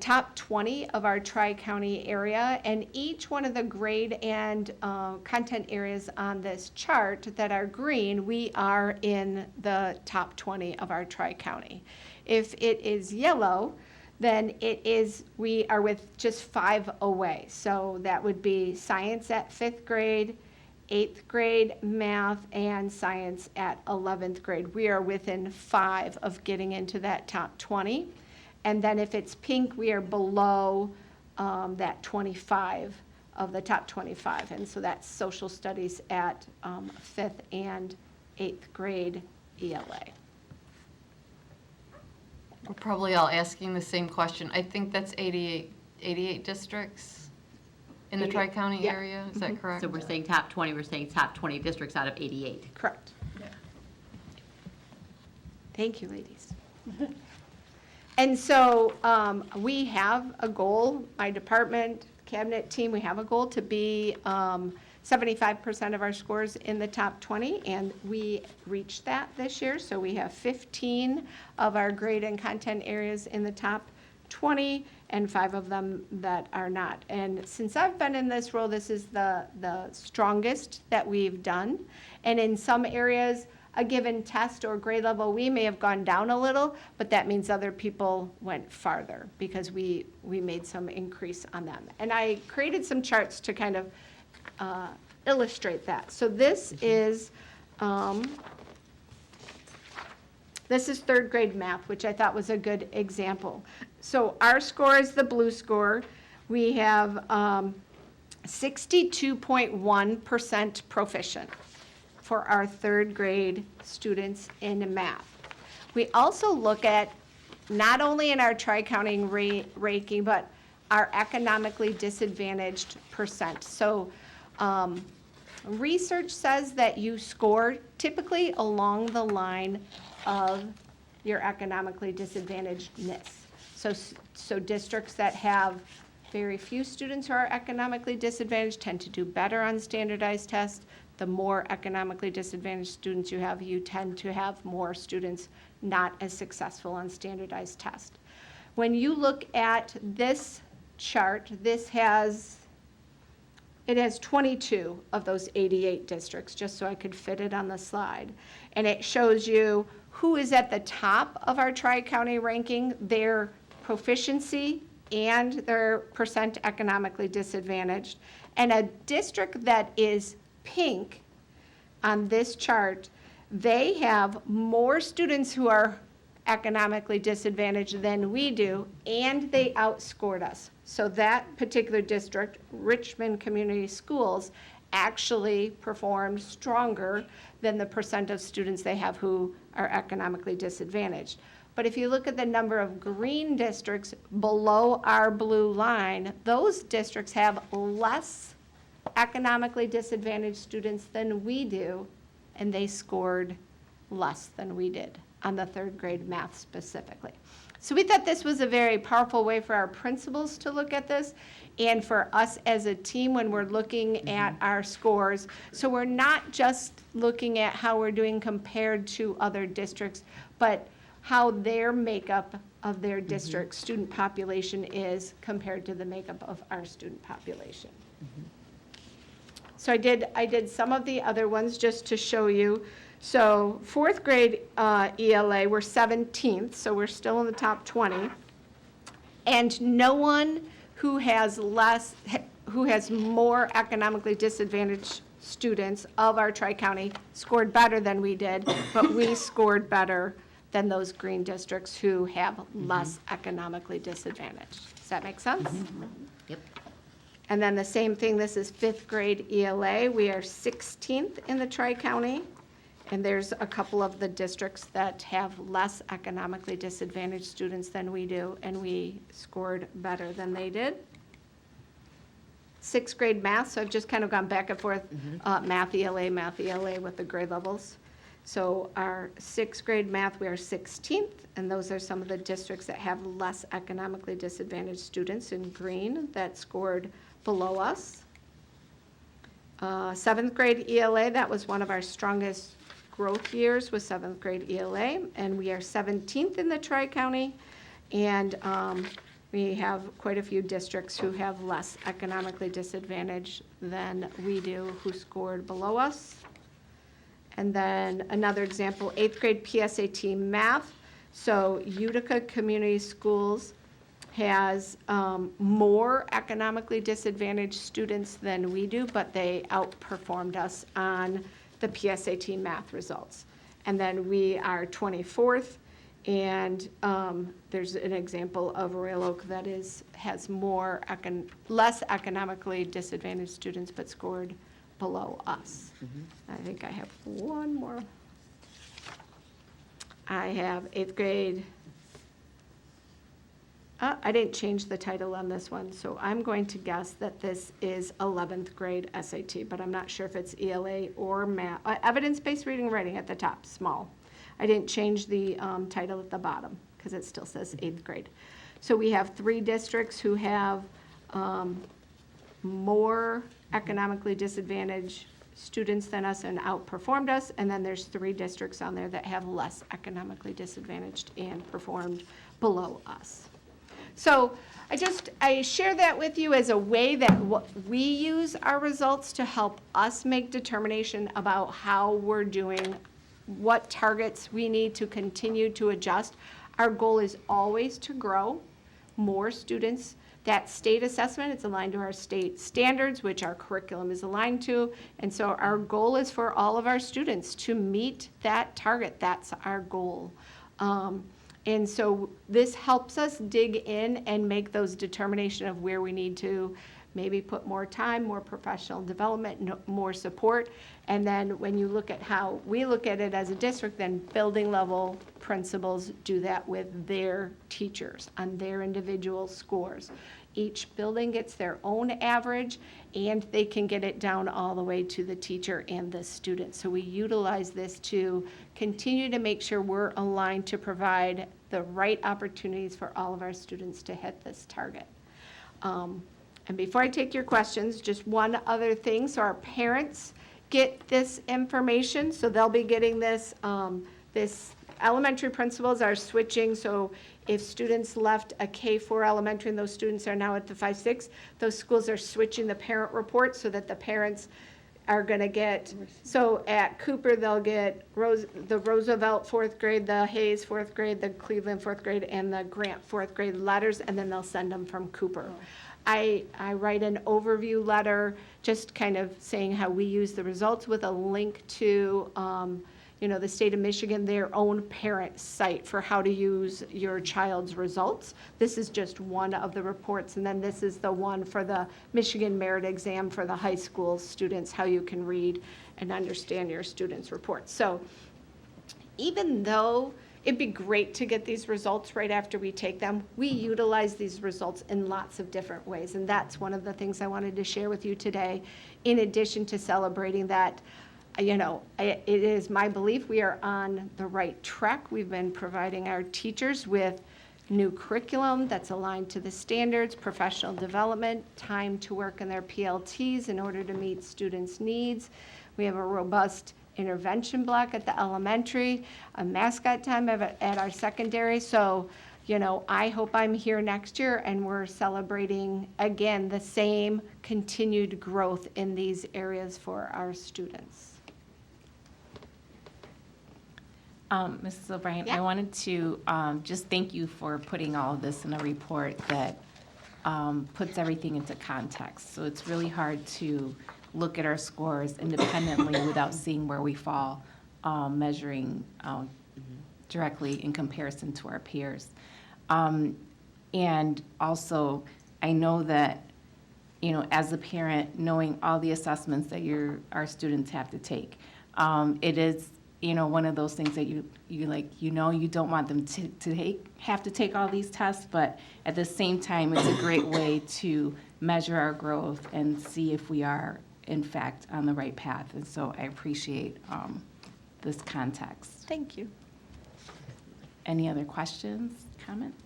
top 20 of our Tri-County area, and each one of the grade and content areas on this chart that are green, we are in the top 20 of our Tri-County. If it is yellow, then we are with just 5 away. So that would be science at 5th grade, 8th grade math, and science at 11th grade. We are within 5 of getting into that top 20. And then if it's pink, we are below that 25 of the top 25. And so that's social studies at 5th and 8th grade ELA. We're probably all asking the same question. I think that's 88 districts in the Tri-County Yeah. area, is that correct? So we're saying top 20, we're saying top 20 districts out of 88. Correct. Thank you, ladies. And so we have a goal, my department, cabinet team, we have a goal to be 75% of our scores in the top 20, and we reached that this year. So we have 15 of our grade and content areas in the top 20, and 5 of them that are not. And since I've been in this role, this is the strongest that we've done. And in some areas, a given test or grade level, we may have gone down a little, but that means other people went farther because we made some increase on them. And I created some charts to kind of illustrate that. So this is 3rd grade math, which I thought was a good example. So our score is the blue score. We have 62.1% proficient for our 3rd grade students in math. We also look at not only in our Tri-County ranking, but our economically disadvantaged percent. So research says that you score typically along the line of your economically disadvantagedness. So districts that have very few students who are economically disadvantaged tend to do better on standardized tests. The more economically disadvantaged students you have, you tend to have more students not as successful on standardized tests. When you look at this chart, it has 22 of those 88 districts, just so I could fit it on the slide. And it shows you who is at the top of our Tri-County ranking, their proficiency and their percent economically disadvantaged. And a district that is pink on this chart, they have more students who are economically disadvantaged than we do, and they outscored us. So that particular district, Richmond Community Schools, actually performed stronger than the percent of students they have who are economically disadvantaged. But if you look at the number of green districts below our blue line, those districts have less economically disadvantaged students than we do, and they scored less than we did on the third grade math specifically. So we thought this was a very powerful way for our principals to look at this and for us as a team when we're looking at our scores. So we're not just looking at how we're doing compared to other districts, but how their makeup of their district student population is compared to the makeup of our student population. So I did some of the other ones just to show you. So fourth grade ELA, we're 17th, so we're still in the top 20. And no one who has more economically disadvantaged students of our tri-county scored better than we did, but we scored better than those green districts who have less economically disadvantaged. Does that make sense? Yep. And then the same thing, this is fifth grade ELA. We are 16th in the tri-county. And there's a couple of the districts that have less economically disadvantaged students than we do, and we scored better than they did. Sixth grade math, so I've just kind of gone back and forth, math ELA with the grade levels. So our sixth grade math, we are 16th, and those are some of the districts that have less economically disadvantaged students in green that scored below us. Seventh grade ELA, that was one of our strongest growth years, was seventh grade ELA, and we are 17th in the tri-county, and we have quite a few districts who have less economically disadvantaged than we do who scored below us. And then another example, eighth grade PSAT math. So Utica Community Schools has more economically disadvantaged students than we do, but they outperformed us on the PSAT math results. And then we are 24th, and there's an example of Royal Oak that has less economically disadvantaged students, but scored below us. I think I have one more. I have eighth grade. I didn't change the title on this one, so I'm going to guess that this is 11th grade SAT, but I'm not sure if it's ELA or math. Evidence-based reading and writing at the top, small. I didn't change the title at the bottom because it still says 8th grade. So we have 3 districts who have more economically disadvantaged students than us and outperformed us, and then there's 3 districts on there that have less economically disadvantaged and performed below us. So I share that with you as a way that we use our results to help us make determination about how we're doing, what targets we need to continue to adjust. Our goal is always to grow more students. That state assessment, it's aligned to our state standards, which our curriculum is aligned to. And so our goal is for all of our students to meet that target. That's our goal. And so this helps us dig in and make those determination of where we need to maybe put more time, more professional development, more support. And then when you look at how we look at it as a district, then building level principals do that with their teachers on their individual scores. Each building gets their own average, and they can get it down all the way to the teacher and the student. So we utilize this to continue to make sure we're aligned to provide the right opportunities for all of our students to hit this target. And before I take your questions, just one other thing. So our parents get this information, so they'll be getting this. This elementary principals are switching, so if students left a K-4 elementary and those students are now at the 5-6, those schools are switching the parent report so that the parents are going to get, so at Cooper, they'll get the Roosevelt 4th grade, the Hayes 4th grade, the Cleveland 4th grade, and the Grant 4th grade letters, and then they'll send them from Cooper. I write an overview letter just kind of saying how we use the results with a link to the state of Michigan, their own parent site for how to use your child's results. This is just one of the reports, and then this is the one for the Michigan Merit Exam for the high school students, how you can read and understand your students' reports. So even though it'd be great to get these results right after we take them, we utilize these results in lots of different ways, and that's one of the things I wanted to share with you today, in addition to celebrating that. It is my belief we are on the right track. We've been providing our teachers with new curriculum that's aligned to the standards, professional development, time to work in their PLTs in order to meet students' needs. We have a robust intervention block at the elementary, a mascot time at our secondary. So, I hope I'm here next year and we're celebrating, again, the same continued growth in these areas for our students. Mrs. O'Brien, I wanted to just thank you for putting all of this in a report that puts everything into context. So it's really hard to look at our scores independently without seeing where we fall, measuring directly in comparison to our peers. And also, I know that, as a parent, knowing all the assessments that our students have to take, it is, one of those things that you don't want them to have to take all these tests, but at the same time, it's a great way to measure our growth and see if we are, in fact, on the right path. And so I appreciate this context. Thank you. Any other questions, comments?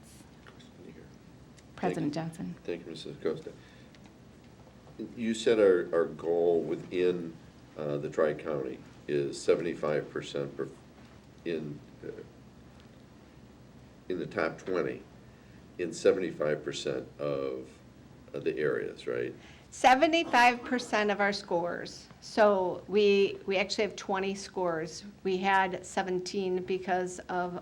President Johnson. Thank you, Mrs. Costa. You said our goal within the Tri-County is 75% in the top 20, in 75% of the areas, right? 75% of our scores. So we actually have 20 scores. We had 17 because of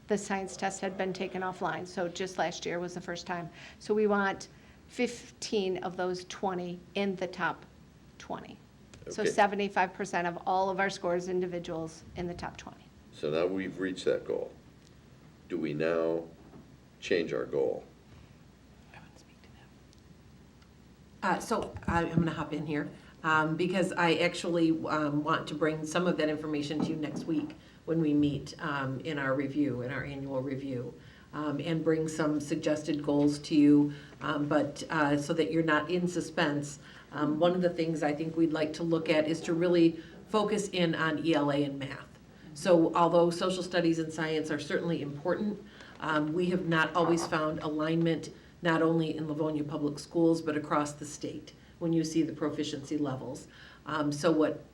the science test had been taken offline. So just last year was the first time. So we want 15 of those 20 in the top 20. So Okay. 75% of all of our scores individuals in the top 20. So now we've reached that goal. Do we now change our goal? So I'm going to hop in here because I actually want to bring some of that information to you next week when we meet in our annual review, and bring some suggested goals to you, but so that you're not in suspense. One of the things I think we'd like to look at is to really focus in on ELA and math. So although social studies and science are certainly important, we have not always found alignment not only in Livonia Public Schools, but across the state when you see the proficiency levels. So what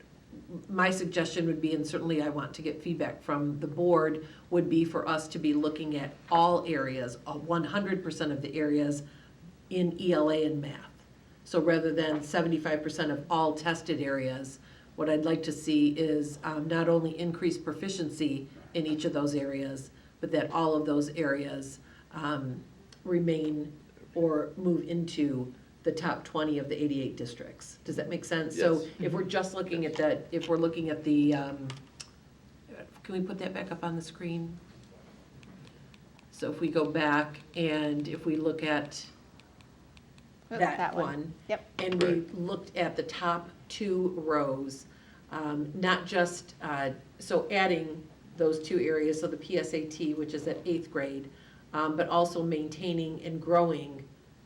my suggestion would be, and certainly I want to get feedback from the board, would be for us to be looking at all areas, 100% of the areas in ELA and math. So rather than 75% of all tested areas, what I'd like to see is not only increased proficiency in each of those areas, but that all of those areas remain or move into the top 20 of the 88 districts. Does that make sense? So Yes. if we're just looking at that, if we're looking at the, can we put that back up on the screen? So if we go back and if we look at that one. Yep. And we looked at the top 2 rows, not just, so adding those 2 areas, so the PSAT, which is at 8th grade, but also maintaining and growing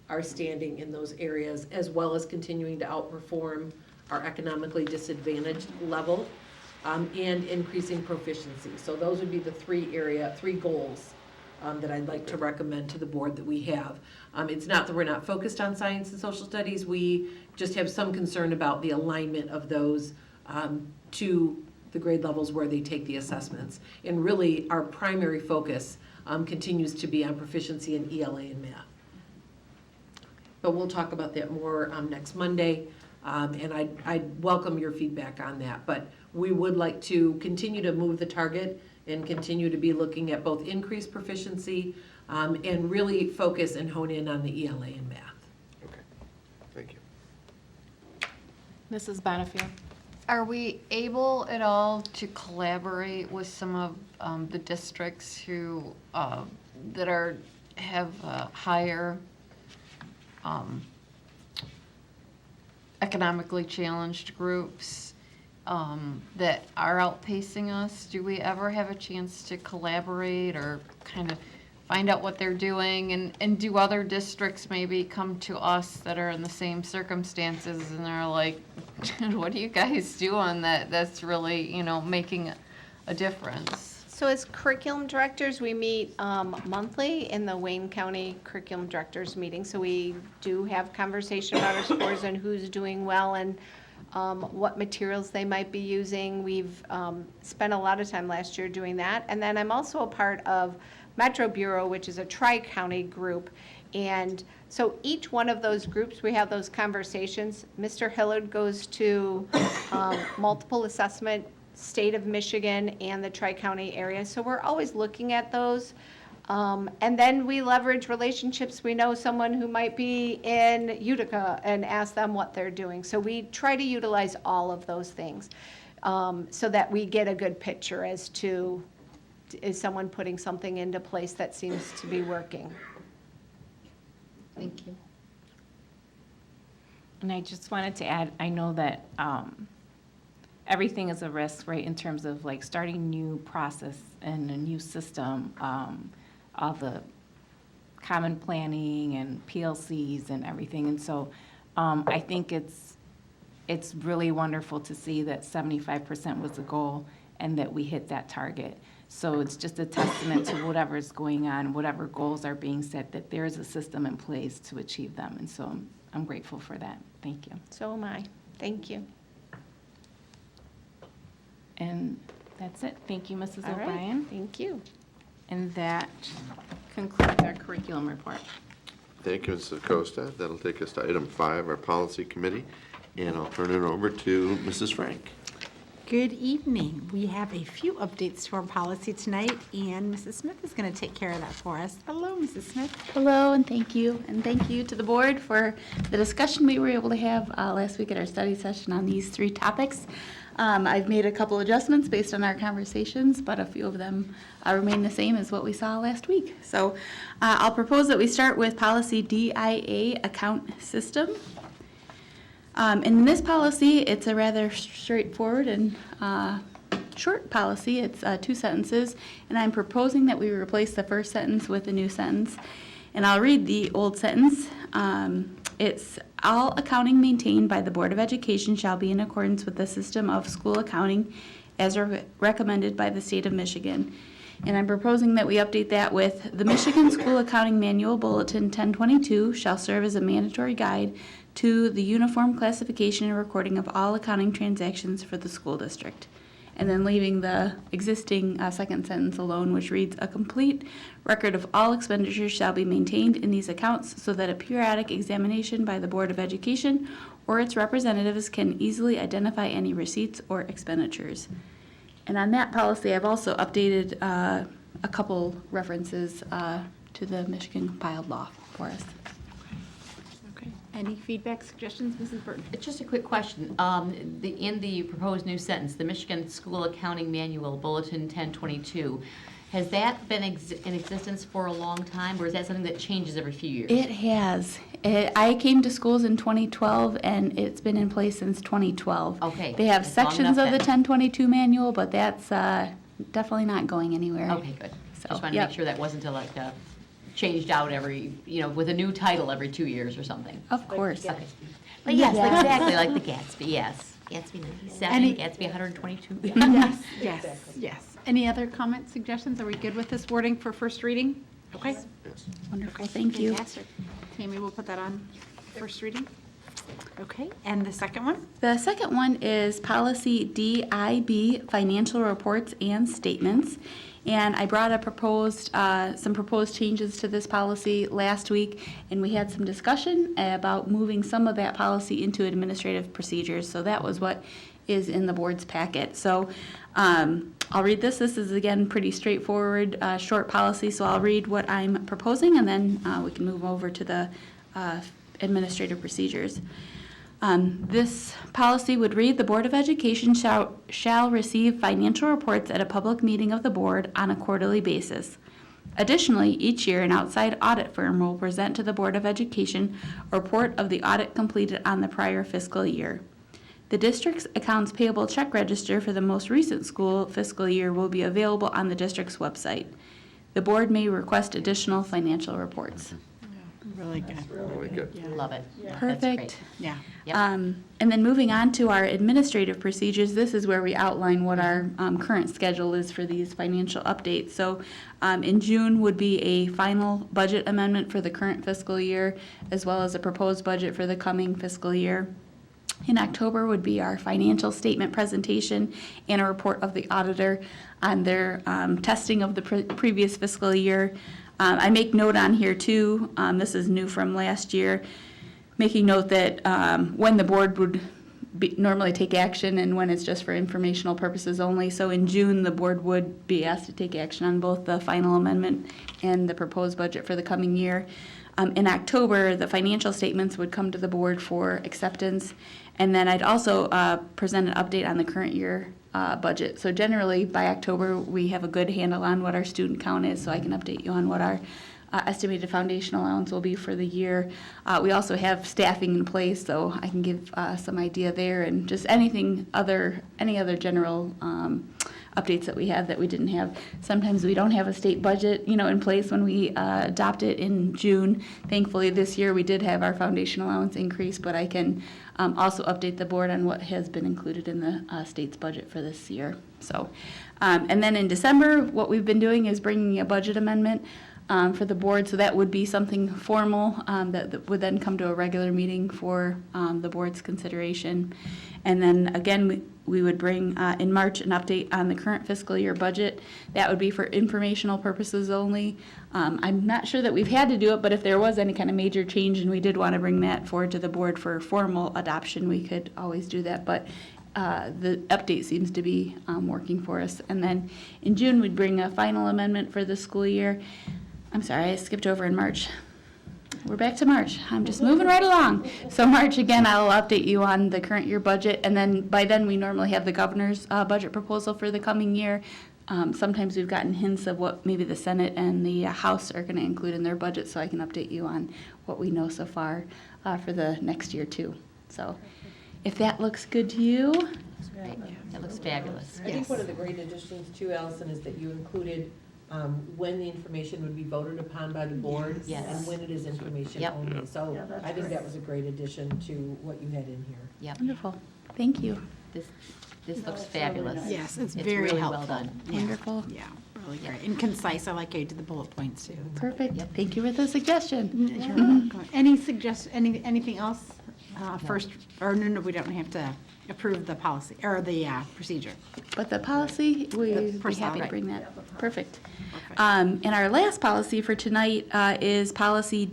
our standing in those areas, as well as continuing to outperform our economically disadvantaged level, and increasing proficiency. So those would be the 3 goals that I'd like to recommend to the board that we have. It's not that we're not focused on science and social studies, we just have some concern about the alignment of those to the grade levels where they take the assessments. And really, our primary focus continues to be on proficiency in ELA and math. But we'll talk about that more next Monday, and I'd welcome your feedback on that. But we would like to continue to move the target and continue to be looking at both increased proficiency and really focus and hone in on the ELA and math. Okay, thank you. Mrs. Bonnefield. Are we able at all to collaborate with some of the districts who, that have higher economically challenged groups that are outpacing us? Do we ever have a chance to collaborate or kind of find out what they're doing? And do other districts maybe come to us that are in the same circumstances and they're like, what are you guys doing that's really, making a difference? So as curriculum directors, we meet monthly in the Wayne County Curriculum Directors meeting. So we do have conversation about our scores and who's doing well and what materials they might be using. We've spent a lot of time last year doing that. And then I'm also a part of Metro Bureau, which is a tri-county group. And so each one of those groups, we have those conversations. Mr. Hillard goes to multiple assessment, state of Michigan and the tri-county area. So we're always looking at those. And then we leverage relationships. We know someone who might be in Utica and ask them what they're doing. So we try to utilize all of those things so that we get a good picture as to, is someone putting something into place that seems to be working. Thank you. And I just wanted to add, I know that everything is a risk, right, in terms of like starting new process and a new system, all the common planning and PLCs and everything. And so I think it's really wonderful to see that 75% was the goal and that we hit that target. So it's just a testament to whatever's going on, whatever goals are being set, that there is a system in place to achieve them. And so I'm grateful for that. Thank you. So am I. Thank you. And that's it. Thank you, Mrs. All right. O'Brien. Thank you. And that concludes our curriculum report. Thank you, Mrs. Acosta. That'll take us to item 5, our policy committee, and I'll turn it over to Mrs. Frank. Good evening. We have a few updates to our policy tonight, and Mrs. Smith is going to take care of that for us. Hello, Mrs. Smith. Hello, and thank you. And thank you to the board for the discussion we were able to have last week at our study session on these 3 topics. I've made a couple adjustments based on our conversations, but a few of them remain the same as what we saw last week. So I'll propose that we start with policy DIA, account system. In this policy, it's a rather straightforward and short policy. It's 2 sentences, and I'm proposing that we replace the first sentence with a new sentence. And I'll read the old sentence. It's all accounting maintained by the Board of Education shall be in accordance with the system of school accounting as recommended by the state of Michigan. And I'm proposing that we update that with the Michigan School Accounting Manual Bulletin 1022 shall serve as a mandatory guide to the uniform classification and recording of all accounting transactions for the school district. And then leaving the existing second sentence alone, which reads, a complete record of all expenditures shall be maintained in these accounts so that a periodic examination by the Board of Education or its representatives can easily identify any receipts or expenditures. And on that policy, I've also updated a couple references to the Michigan compiled law for us. Okay. Any feedback, suggestions, Mrs. Burton? Just a quick question. In the proposed new sentence, the Michigan School Accounting Manual Bulletin 1022, has that been in existence for a long time, or is that something that changes every few years? It has. I came to schools in 2012, and it's been in place since 2012. Okay. They have That's long sections enough of the then. 1022 manual, but that's definitely not going anywhere. Okay, good. So, Just wanted to yep. make sure that wasn't changed out every, with a new title every 2 years or something. Of course. Okay. But yes, Yeah. exactly, like the Gatsby, yes. Gatsby 97, Gatsby 122. Yes, yes, yes. Any other comments, suggestions? Are we good with this wording for first reading? Okay. Yes. Wonderful, thank you. Fantastic. Tammy, we'll put that on first reading. Okay, and the second one? The second one is policy DIB, financial reports and statements. And I brought some proposed changes to this policy last week, and we had some discussion about moving some of that policy into administrative procedures. So that was what is in the board's packet. So I'll read this. This is, again, pretty straightforward, short policy. So I'll read what I'm proposing, and then we can move over to the administrative procedures. This policy would read, "The Board of Education shall receive financial reports at a public meeting of the board on a quarterly basis. Additionally, each year, an outside audit firm will present to the Board of Education a report of the audit completed on the prior fiscal year. The district's accounts payable check register for the most recent school fiscal year will be available on the district's website. The board may request additional financial reports." Really good. Really good. Love it. That's Perfect. great. Yeah. Yep. And then moving on to our administrative procedures, this is where we outline what our current schedule is for these financial updates. So in June would be a final budget amendment for the current fiscal year, as well as a proposed budget for the coming fiscal year. In October would be our financial statement presentation and a report of the auditor on their testing of the previous fiscal year. I make note on here too, this is new from last year, making note that when the board would normally take action and when it's just for informational purposes only. So in June, the board would be asked to take action on both the final amendment and the proposed budget for the coming year. In October, the financial statements would come to the board for acceptance. And then I'd also present an update on the current year budget. So generally, by October, we have a good handle on what our student count is, so I can update you on what our estimated foundation allowance will be for the year. We also have staffing in place, so I can give some idea there, and just any other general updates that we have that we didn't have. Sometimes we don't have a state budget, in place when we adopt it in June. Thankfully, this year we did have our foundation allowance increase, but I can also update the board on what has been included in the state's budget for this year. So, and then in December, what we've been doing is bringing a budget amendment for the board. So that would be something formal that would then come to a regular meeting for the board's consideration. And then again, we would bring in March an update on the current fiscal year budget. That would be for informational purposes only. I'm not sure that we've had to do it, but if there was any kind of major change and we did want to bring that forward to the board for formal adoption, we could always do that. But the update seems to be working for us. And then in June, we'd bring a final amendment for the school year. I'm sorry, I skipped over in March. We're back to March. I'm just moving right along. So March, again, I'll update you on the current year budget, and then by then we normally have the governor's budget proposal for the coming year. Sometimes we've gotten hints of what maybe the Senate and the House are going to include in their budget, so I can update you on what we know so far for the next year too. So if that looks good to you. Great. That looks fabulous. I think one of the great additions too, Allison, is that you included when the information would be voted upon by the board. Yes. And when it is information Yep. only. So Yeah, that's I think great. that was a great addition to what you had in here. Yep. Wonderful. Thank you. This No, looks it's really fabulous. nice. Yes, it's It's very really well helpful. done. Yeah. Wonderful. Yeah, really great. And concise. I like how you did the bullet points too. Perfect. Thank you for the suggestion. You're welcome. Anything else? First, or no, we don't have to approve the policy or the procedure. But the policy, we'd be personnel, happy to right. bring that. Perfect. And our last policy for tonight is policy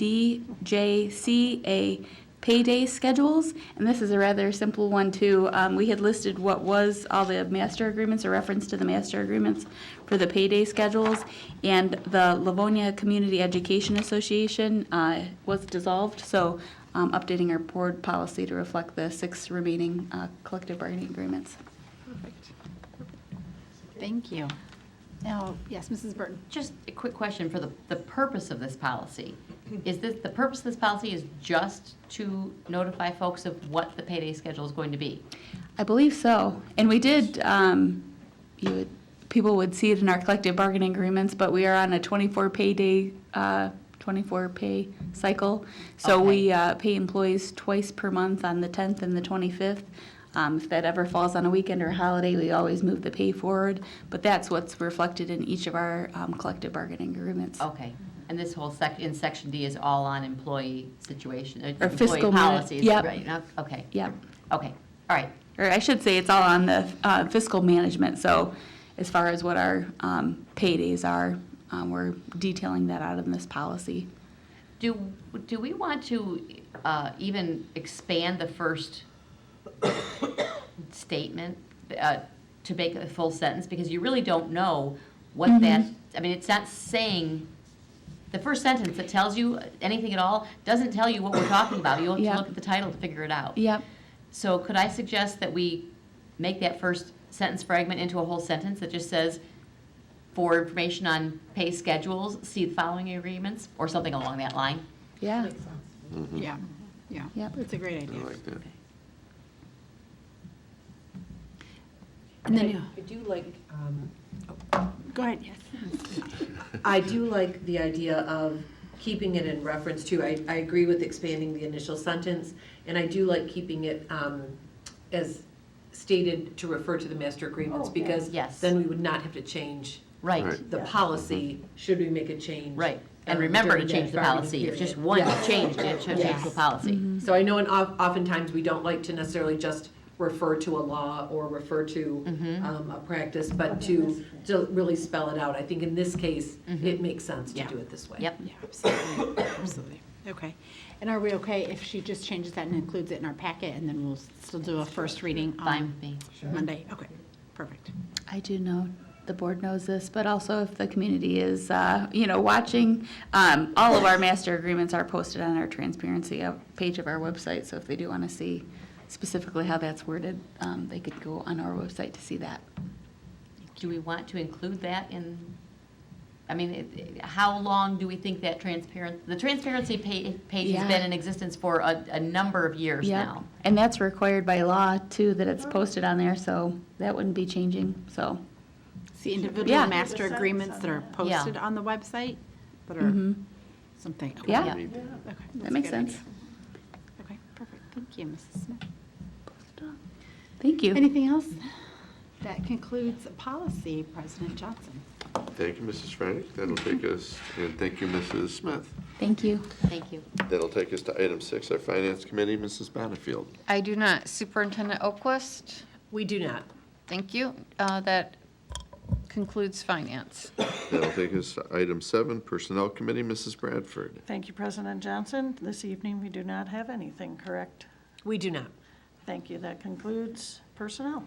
DJCA, payday schedules. And this is a rather simple one too. We had listed what was all the master agreements or reference to the master agreements for the payday schedules. And the Livonia Community Education Association was dissolved. So updating our board policy to reflect the 6 remaining collective bargaining agreements. Perfect. Thank you. Now, yes, Mrs. Burton. Just a quick question for the purpose of this policy. Is this, the purpose of this policy is just to notify folks of what the payday schedule is going to be? I believe so. And we did, people would see it in our collective bargaining agreements, but we are on a 24 pay cycle. So we pay employees twice per month on the 10th and the 25th. If that ever falls on a weekend or a holiday, we always move the pay forward. But that's what's reflected in each of our collective bargaining agreements. Okay. And this whole in section D is all on employee situation, Or fiscal policies, Yep. right? Okay. Yep. Okay. All right. Or I should say it's all on the fiscal management. So as far as what our paydays are, we're detailing that out in this policy. Do we want to even expand the first statement to make a full sentence? Because you really don't know what that, I mean, it's not saying, the first sentence that tells you anything at all doesn't tell you what we're talking about. You have to Yep. look at the title to figure it out. Yep. So could I suggest that we make that first sentence fragment into a whole sentence that just says, for information on pay schedules, see the following agreements, or something along that line? Yeah. Yeah, yeah. Yep. It's a great idea. I like that. And then, I do like, go ahead, yes. I do like the idea of keeping it in reference to, I agree with expanding the initial sentence, and I do like keeping it as stated to refer to the master agreements, because Yes. then we would not have to change Right, the policy, should we make a change. right. And remember to during change that the bargaining policy. If period. just one Yes. changed, it should change the policy. So I know oftentimes we don't like to necessarily just refer to a law or refer to a practice, but to really spell it out. I think in this case, it makes sense to Yeah. do it this way. Yep. Yeah, absolutely, absolutely. Okay. And are we okay if she just changes that and includes it in our packet, and then we'll still do a first reading Fine on with me. Monday? Okay, perfect. I do know the board knows this, but also if the community is, watching, all of our master agreements are posted on our transparency page of our website. So if they do want to see specifically how that's worded, they could go on our website to see that. Do we want to include that in, I mean, how long do we think that the transparency page has Yeah. been in existence for a number of years Yeah. now? And that's required by law too, that it's posted on there, so that wouldn't be changing, so. It's the individual Yeah. master agreements that are Yeah. posted on the website, that are Mhm. something. Okay. Yeah. Yeah. Okay, That that's a makes good idea. sense. Okay, perfect. Thank you, Mrs. Smith. Thank you. Anything else? That concludes policy, President Johnson. Thank you, Mrs. Frank. That'll take us, and thank you, Mrs. Smith. Thank you. Thank you. That'll take us to item 6, our Finance Committee, Mrs. Bonnefield. I do not. Superintendent Oquist? We do not. Thank you. That concludes finance. That'll take us to item 7, Personnel Committee, Mrs. Bradford. Thank you, President Johnson. This evening, we do not have anything, correct? We do not. Thank you. That concludes personnel.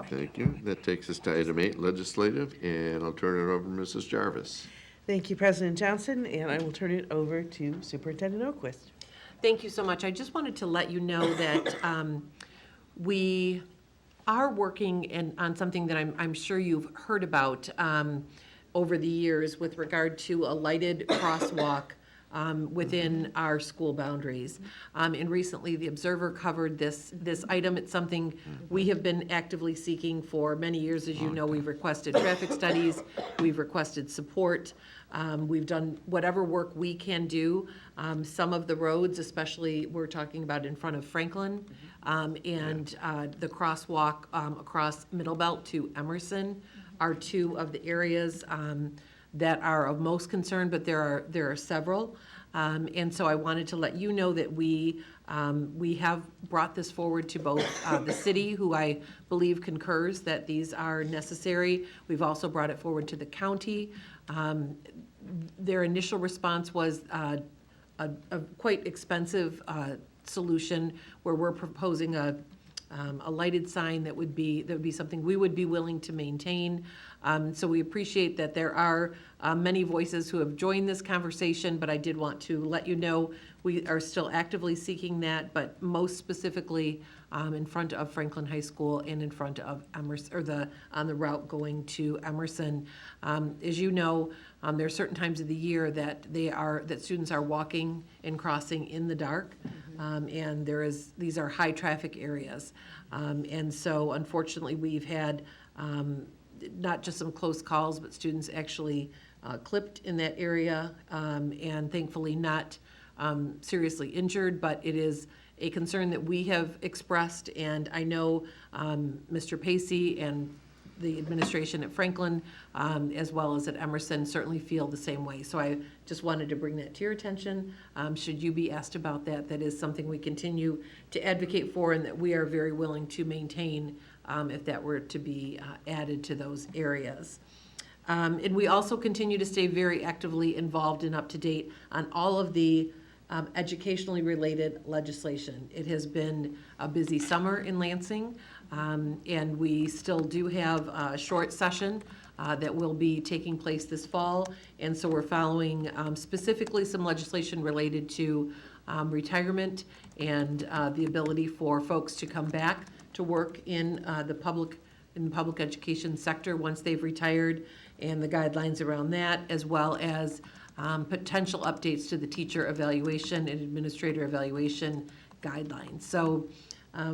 Thank you. That takes us to item 8, Legislative, and I'll turn it over to Mrs. Jarvis. Thank you, President Johnson, and I will turn it over to Superintendent Oquist. Thank you so much. I just wanted to let you know that we are working on something that I'm sure you've heard about over the years with regard to a lighted crosswalk within our school boundaries. And recently, the Observer covered this item. It's something we have been actively seeking for many years. As you know, we've requested traffic studies, we've requested support, we've done whatever work we can do. Some of the roads, especially we're talking about in front of Franklin, and the crosswalk across Middle Belt to Emerson are two of the areas that are of most concern, but there are several. And so I wanted to let you know that we have brought this forward to both the city, who I believe concurs that these are necessary. We've also brought it forward to the county. Their initial response was a quite expensive solution, where we're proposing a lighted sign that would be something we would be willing to maintain. So we appreciate that there are many voices who have joined this conversation, but I did want to let you know we are still actively seeking that, but most specifically in front of Franklin High School and in front of Emerson, or on the route going to Emerson. As you know, there are certain times of the year that students are walking and crossing in the dark, and these are high traffic areas. And so unfortunately, we've had not just some close calls, but students actually clipped in that area, and thankfully not seriously injured, but it is a concern that we have expressed, and I know Mr. Pacey and the administration at Franklin, as well as at Emerson, certainly feel the same way. So I just wanted to bring that to your attention. Should you be asked about that, that is something we continue to advocate for, and that we are very willing to maintain if that were to be added to those areas. And we also continue to stay very actively involved and up to date on all of the educationally related legislation. It has been a busy summer in Lansing, and we still do have a short session that will be taking place this fall. And so we're following specifically some legislation related to retirement and the ability for folks to come back to work in the public education sector once they've retired, and the guidelines around that, as well as potential updates to the teacher evaluation and administrator evaluation guidelines. So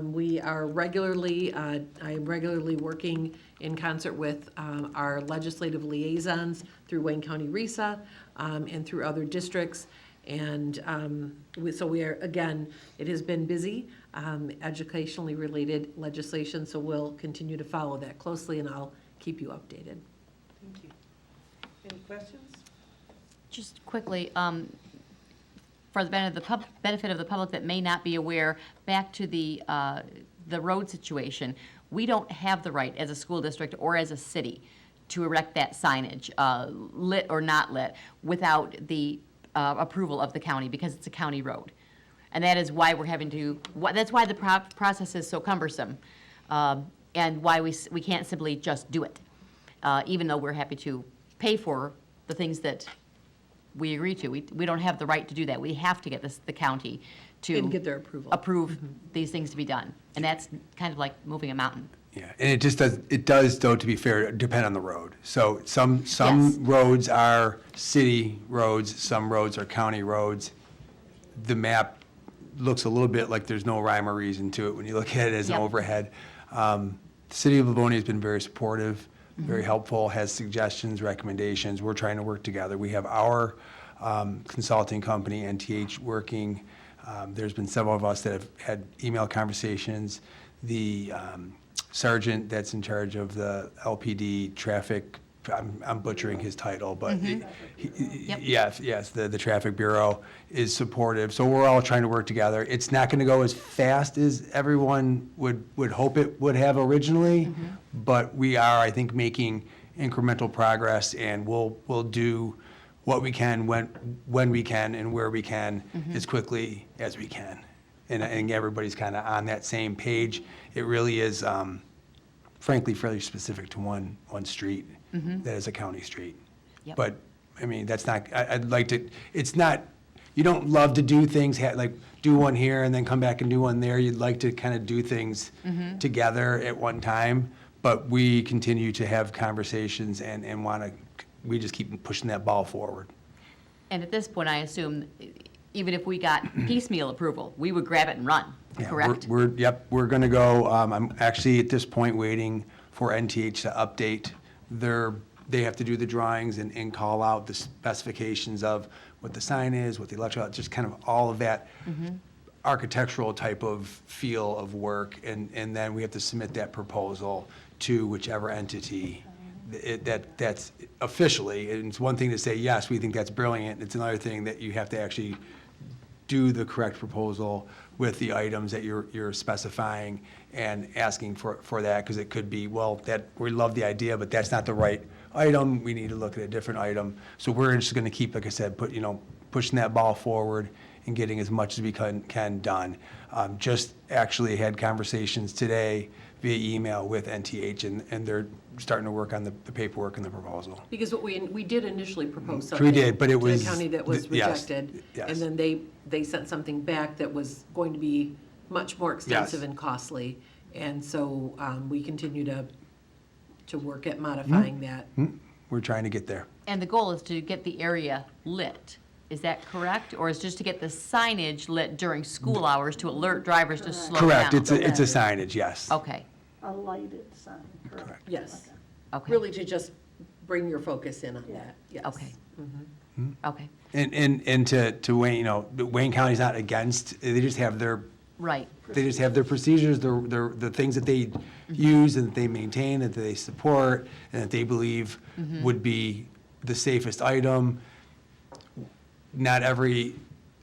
we are regularly, I am regularly working in concert with our legislative liaisons through Wayne County RESA and through other districts. And so we are, again, it has been busy, educationally related legislation, so we'll continue to follow that closely, and I'll keep you updated. Thank you. Any questions? Just quickly, for the benefit of the public that may not be aware, back to the road situation, we don't have the right as a school district or as a city to erect that signage, lit or not lit, without the approval of the county, because it's a county road. And that is why we're having to, that's why the process is so cumbersome, and why we can't simply just do it, even though we're happy to pay for the things that we agree to. We don't have the right to do that. We have to get the county to And get their approval. approve these things to be done. And that's kind of like moving a mountain. Yeah, and it does, though, to be fair, depend on the road. So some Yes. roads are city roads, some roads are county roads. The map looks a little bit like there's no rhyme or reason to it when you look at it as an Yep. overhead. The city of Livonia has been very supportive, very helpful, has suggestions, recommendations. We're trying to work together. We have our consulting company, NTH, working. There's been several of us that have had email conversations. The sergeant that's in charge of the LPD traffic, I'm butchering his title, but yes, the Traffic Bureau is supportive. So we're all trying to work together. It's not going to go as fast as everyone would hope it would have originally, but we are, I think, making incremental progress, and we'll do what we can when we can and where we can as quickly as we can. And I think everybody's kind of on that same page. It really is, frankly, fairly specific to one street that is a county street. Yep. But, I mean, that's not, I'd like to, it's not, you don't love to do things, like do one here and then come back and do one there. You'd like to kind of do things together at one time. But we continue to have conversations and want to, we just keep pushing that ball forward. And at this point, I assume, even if we got piecemeal approval, we would grab it and run, Yeah, correct? We're going to go, I'm actually at this point waiting for NTH to update they have to do the drawings and call out the specifications of what the sign is, what the electrical, just kind of all of that architectural type of feel of work. And then we have to submit that proposal to whichever entity that's officially. And it's one thing to say, yes, we think that's brilliant. It's another thing that you have to actually do the correct proposal with the items that you're specifying and asking for that, because it could be, well, that we love the idea, but that's not the right item. We need to look at a different item. So we're just going to keep, like I said, pushing that ball forward and getting as much as we can done. Just actually had conversations today via email with NTH, and they're starting to work on the paperwork and the proposal. Because what we did initially propose So something we did, but it was to the county that was yes, rejected. yes. And then they sent something back that was going to be much more extensive Yes. and costly. And so we continue to work at modifying that. We're trying to get there. And the goal is to get the area lit. Is that correct? Or is just to get the signage lit during school hours to alert drivers to slow down? Correct, it's a signage, yes. Okay, A lighted sign, correct? Yes. okay. Really to just bring your focus in on that, yes. Okay. Okay, And to Wayne, Wayne County's not against, they just have their right. They just have their procedures, the things that they use and that they maintain, and that they support, and that they believe would be the safest item. Not every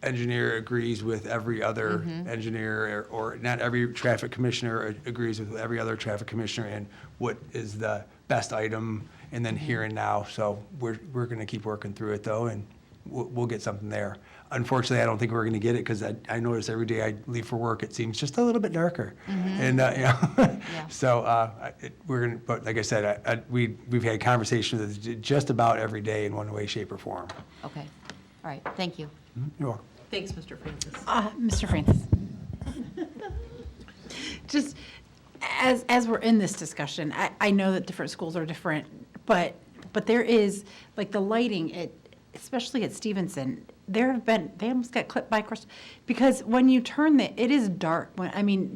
engineer agrees with every other engineer, or not every traffic commissioner agrees with every other traffic commissioner and what is the best item and then here and now. So we're going to keep working through it, though, and we'll get something there. Unfortunately, I don't think we're going to get it, because I notice every day I leave for work, it seems just a little bit darker. And, so we're going to, but like I said, we've had conversations just about every day in one way, shape, or form. Okay, all right, thank you. You're welcome. Thanks, Mr. Francis. Mr. Francis. Just as we're in this discussion, I know that different schools are different, but there is, like, the lighting, especially at Stevenson, they almost got clipped by cross, because when you turn it is dark.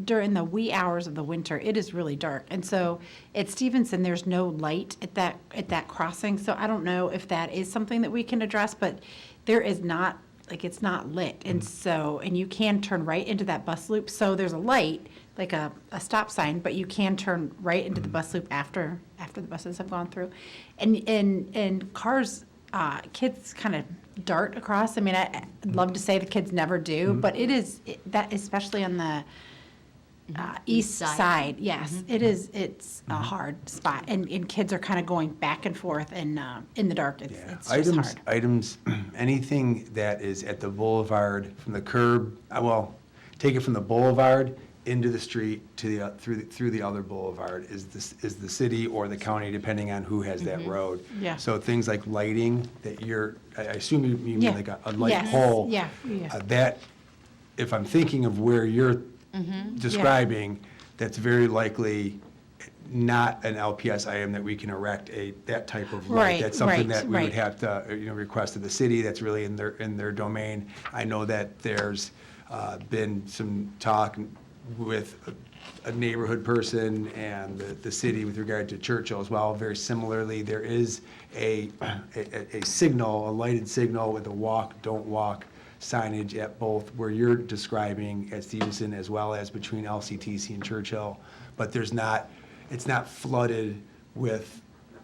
During the wee hours of the winter, it is really dark. And so at Stevenson, there's no light at that crossing. So I don't know if that is something that we can address, but there is not, it's not lit. And you can turn right into that bus loop. So there's a light, like a stop sign, but you can turn right into the bus loop after the buses have gone through. And cars, kids kind of dart across. I'd love to say the kids never do, but that, especially on the east side, yes, it's a hard spot. And kids are kind of going back and forth in the dark. It's just hard. Items, anything that is at the boulevard from the curb, take it from the boulevard into the street to through the other boulevard is the city or the county, depending on who has that road. Yeah. So things like lighting that I assume you mean like a light Yes. pole. Yeah. That, if I'm thinking of where you're describing, that's very likely not an LPS item that we can erect that type of light. Right, That's something right, that we right. would have to request of the city. That's really in their domain. I know that there's been some talk with a neighborhood person and the city with regard to Churchill as well. Very similarly, there is a signal, a lighted signal with a walk, don't walk signage at both where you're describing at Stevenson as well as between LCTC and Churchill. But it's not flooded with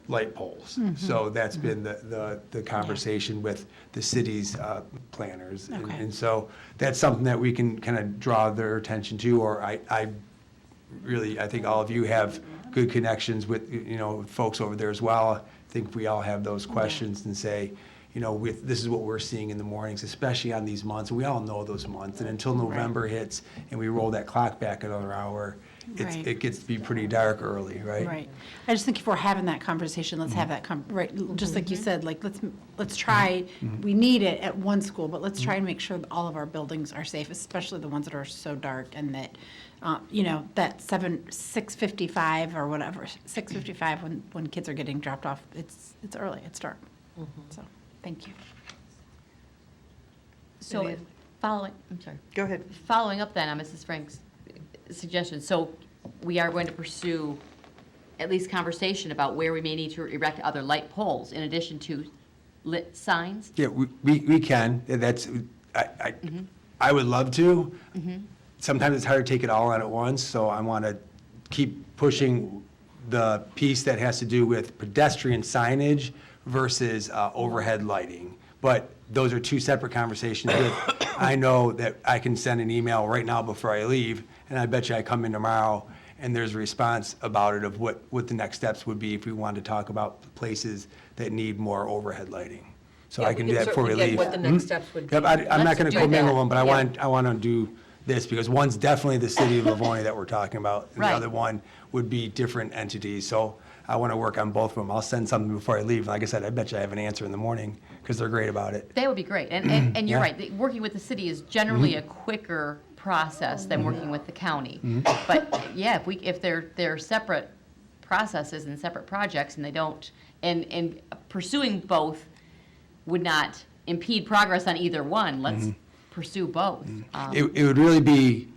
light poles. So that's been the conversation with the city's planners. And so that's something that we can kind of draw their attention to, or I think all of you have good connections with, folks over there as well. I think we all have those questions and say, this is what we're seeing in the mornings, especially on these months. We all know those months. And until November hits and we roll that clock back another hour, it gets to be pretty dark early, right? Right. I just think if we're having that conversation, let's have that, just like you said, like, let's try, we need it at one school, but let's try and make sure that all of our buildings are safe, especially the ones that are so dark, and that, that 6:55 or whatever, 6:55 when kids are getting dropped off, it's early, it's dark. So, thank you. So I'm sorry. Go ahead. Following up then on Mrs. Frank's suggestion, so we are going to pursue at least conversation about where we may need to erect other light poles in addition to lit signs? Yeah, we can. I would love to. Sometimes it's hard to take it all on at once, so I want to keep pushing the piece that has to do with pedestrian signage versus overhead lighting. But those are two separate conversations. I know that I can send an email right now before I leave, and I bet you I come in tomorrow and there's a response about it of what the next steps would be if we wanted to talk about places that need more overhead lighting. So I can do that before we leave. What the next steps would be. Yep, I'm not going to commingle them, but I Yeah. want to do this because one's definitely the city of Livonia that we're talking about, and Right. the other one would be different entities. So I want to work on both of them. I'll send something before I leave. Like I said, I bet you I have an answer in the morning because they're great about it. That would be great. And you're Yeah. right, working with the city is generally a quicker process than working with the county. But yeah, if they're separate processes and separate projects and they don't, and pursuing both would not impede progress on either one, let's pursue both. It would really be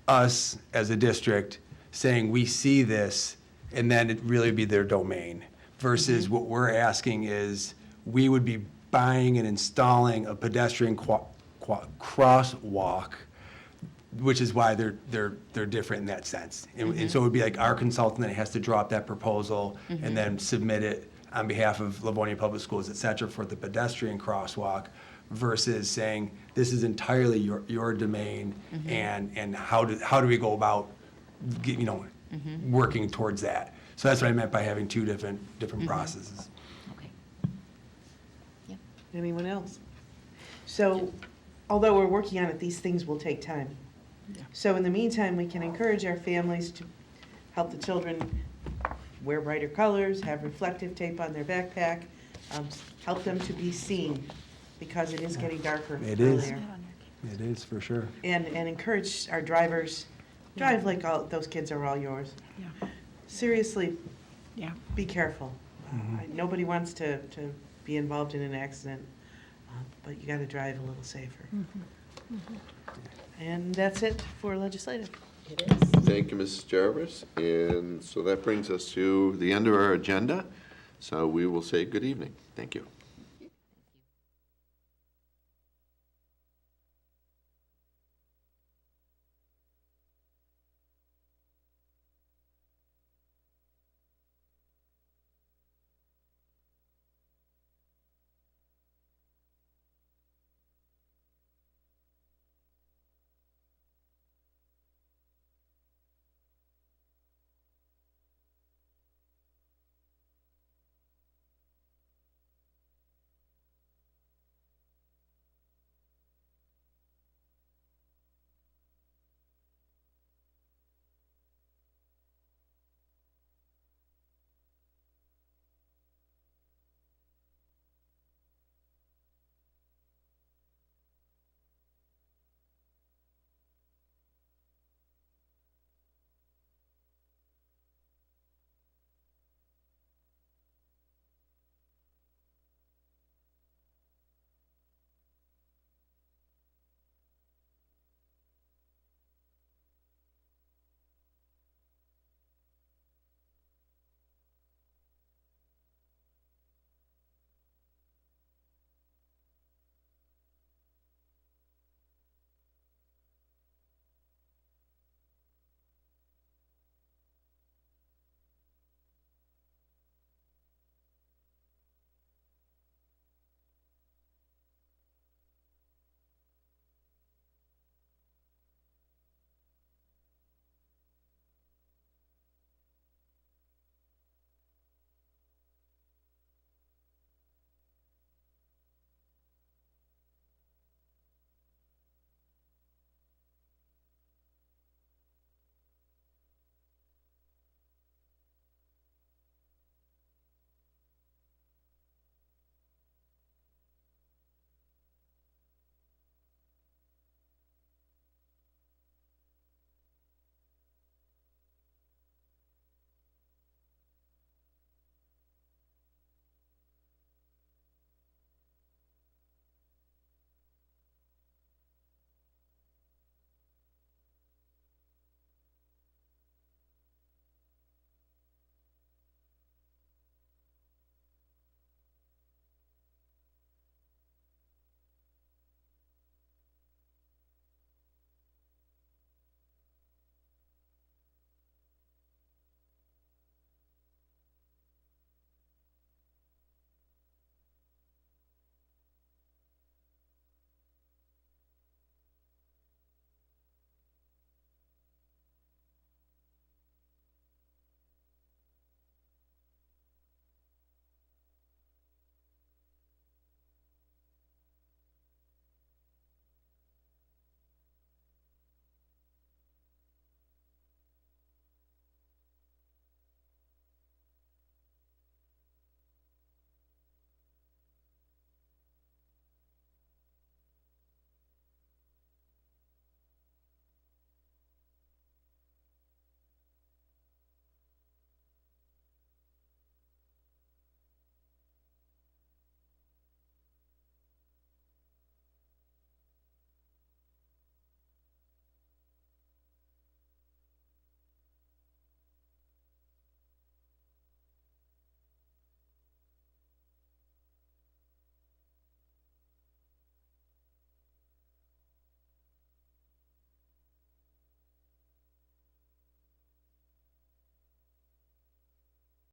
us as a district saying we see this, and then it really be their domain. Versus what we're asking is we would be buying and installing a pedestrian crosswalk, which is why they're different in that sense. And so it would be like our consultant that has to drop that proposal and then submit it on behalf of Livonia Public Schools, et cetera, for the pedestrian crosswalk, versus saying this is entirely your domain, and how do we go about working towards that. So that's what I meant by having two different processes. Okay. Anyone else? So, although we're working on it, these things will take time. So in the meantime, we can encourage our families to help the children wear brighter colors, have reflective tape on their backpack, help them to be seen. because it is getting darker It is. earlier. It is, for sure. And encourage our drivers, drive like all, those kids are all yours. Yeah. Seriously, Yeah. be careful. Nobody wants to be involved in an accident, but you gotta drive a little safer. And that's it for legislative. It is. Thank you, Mrs. Jarvis. And so that brings us to the end of our agenda. So we will say good evening. Thank you.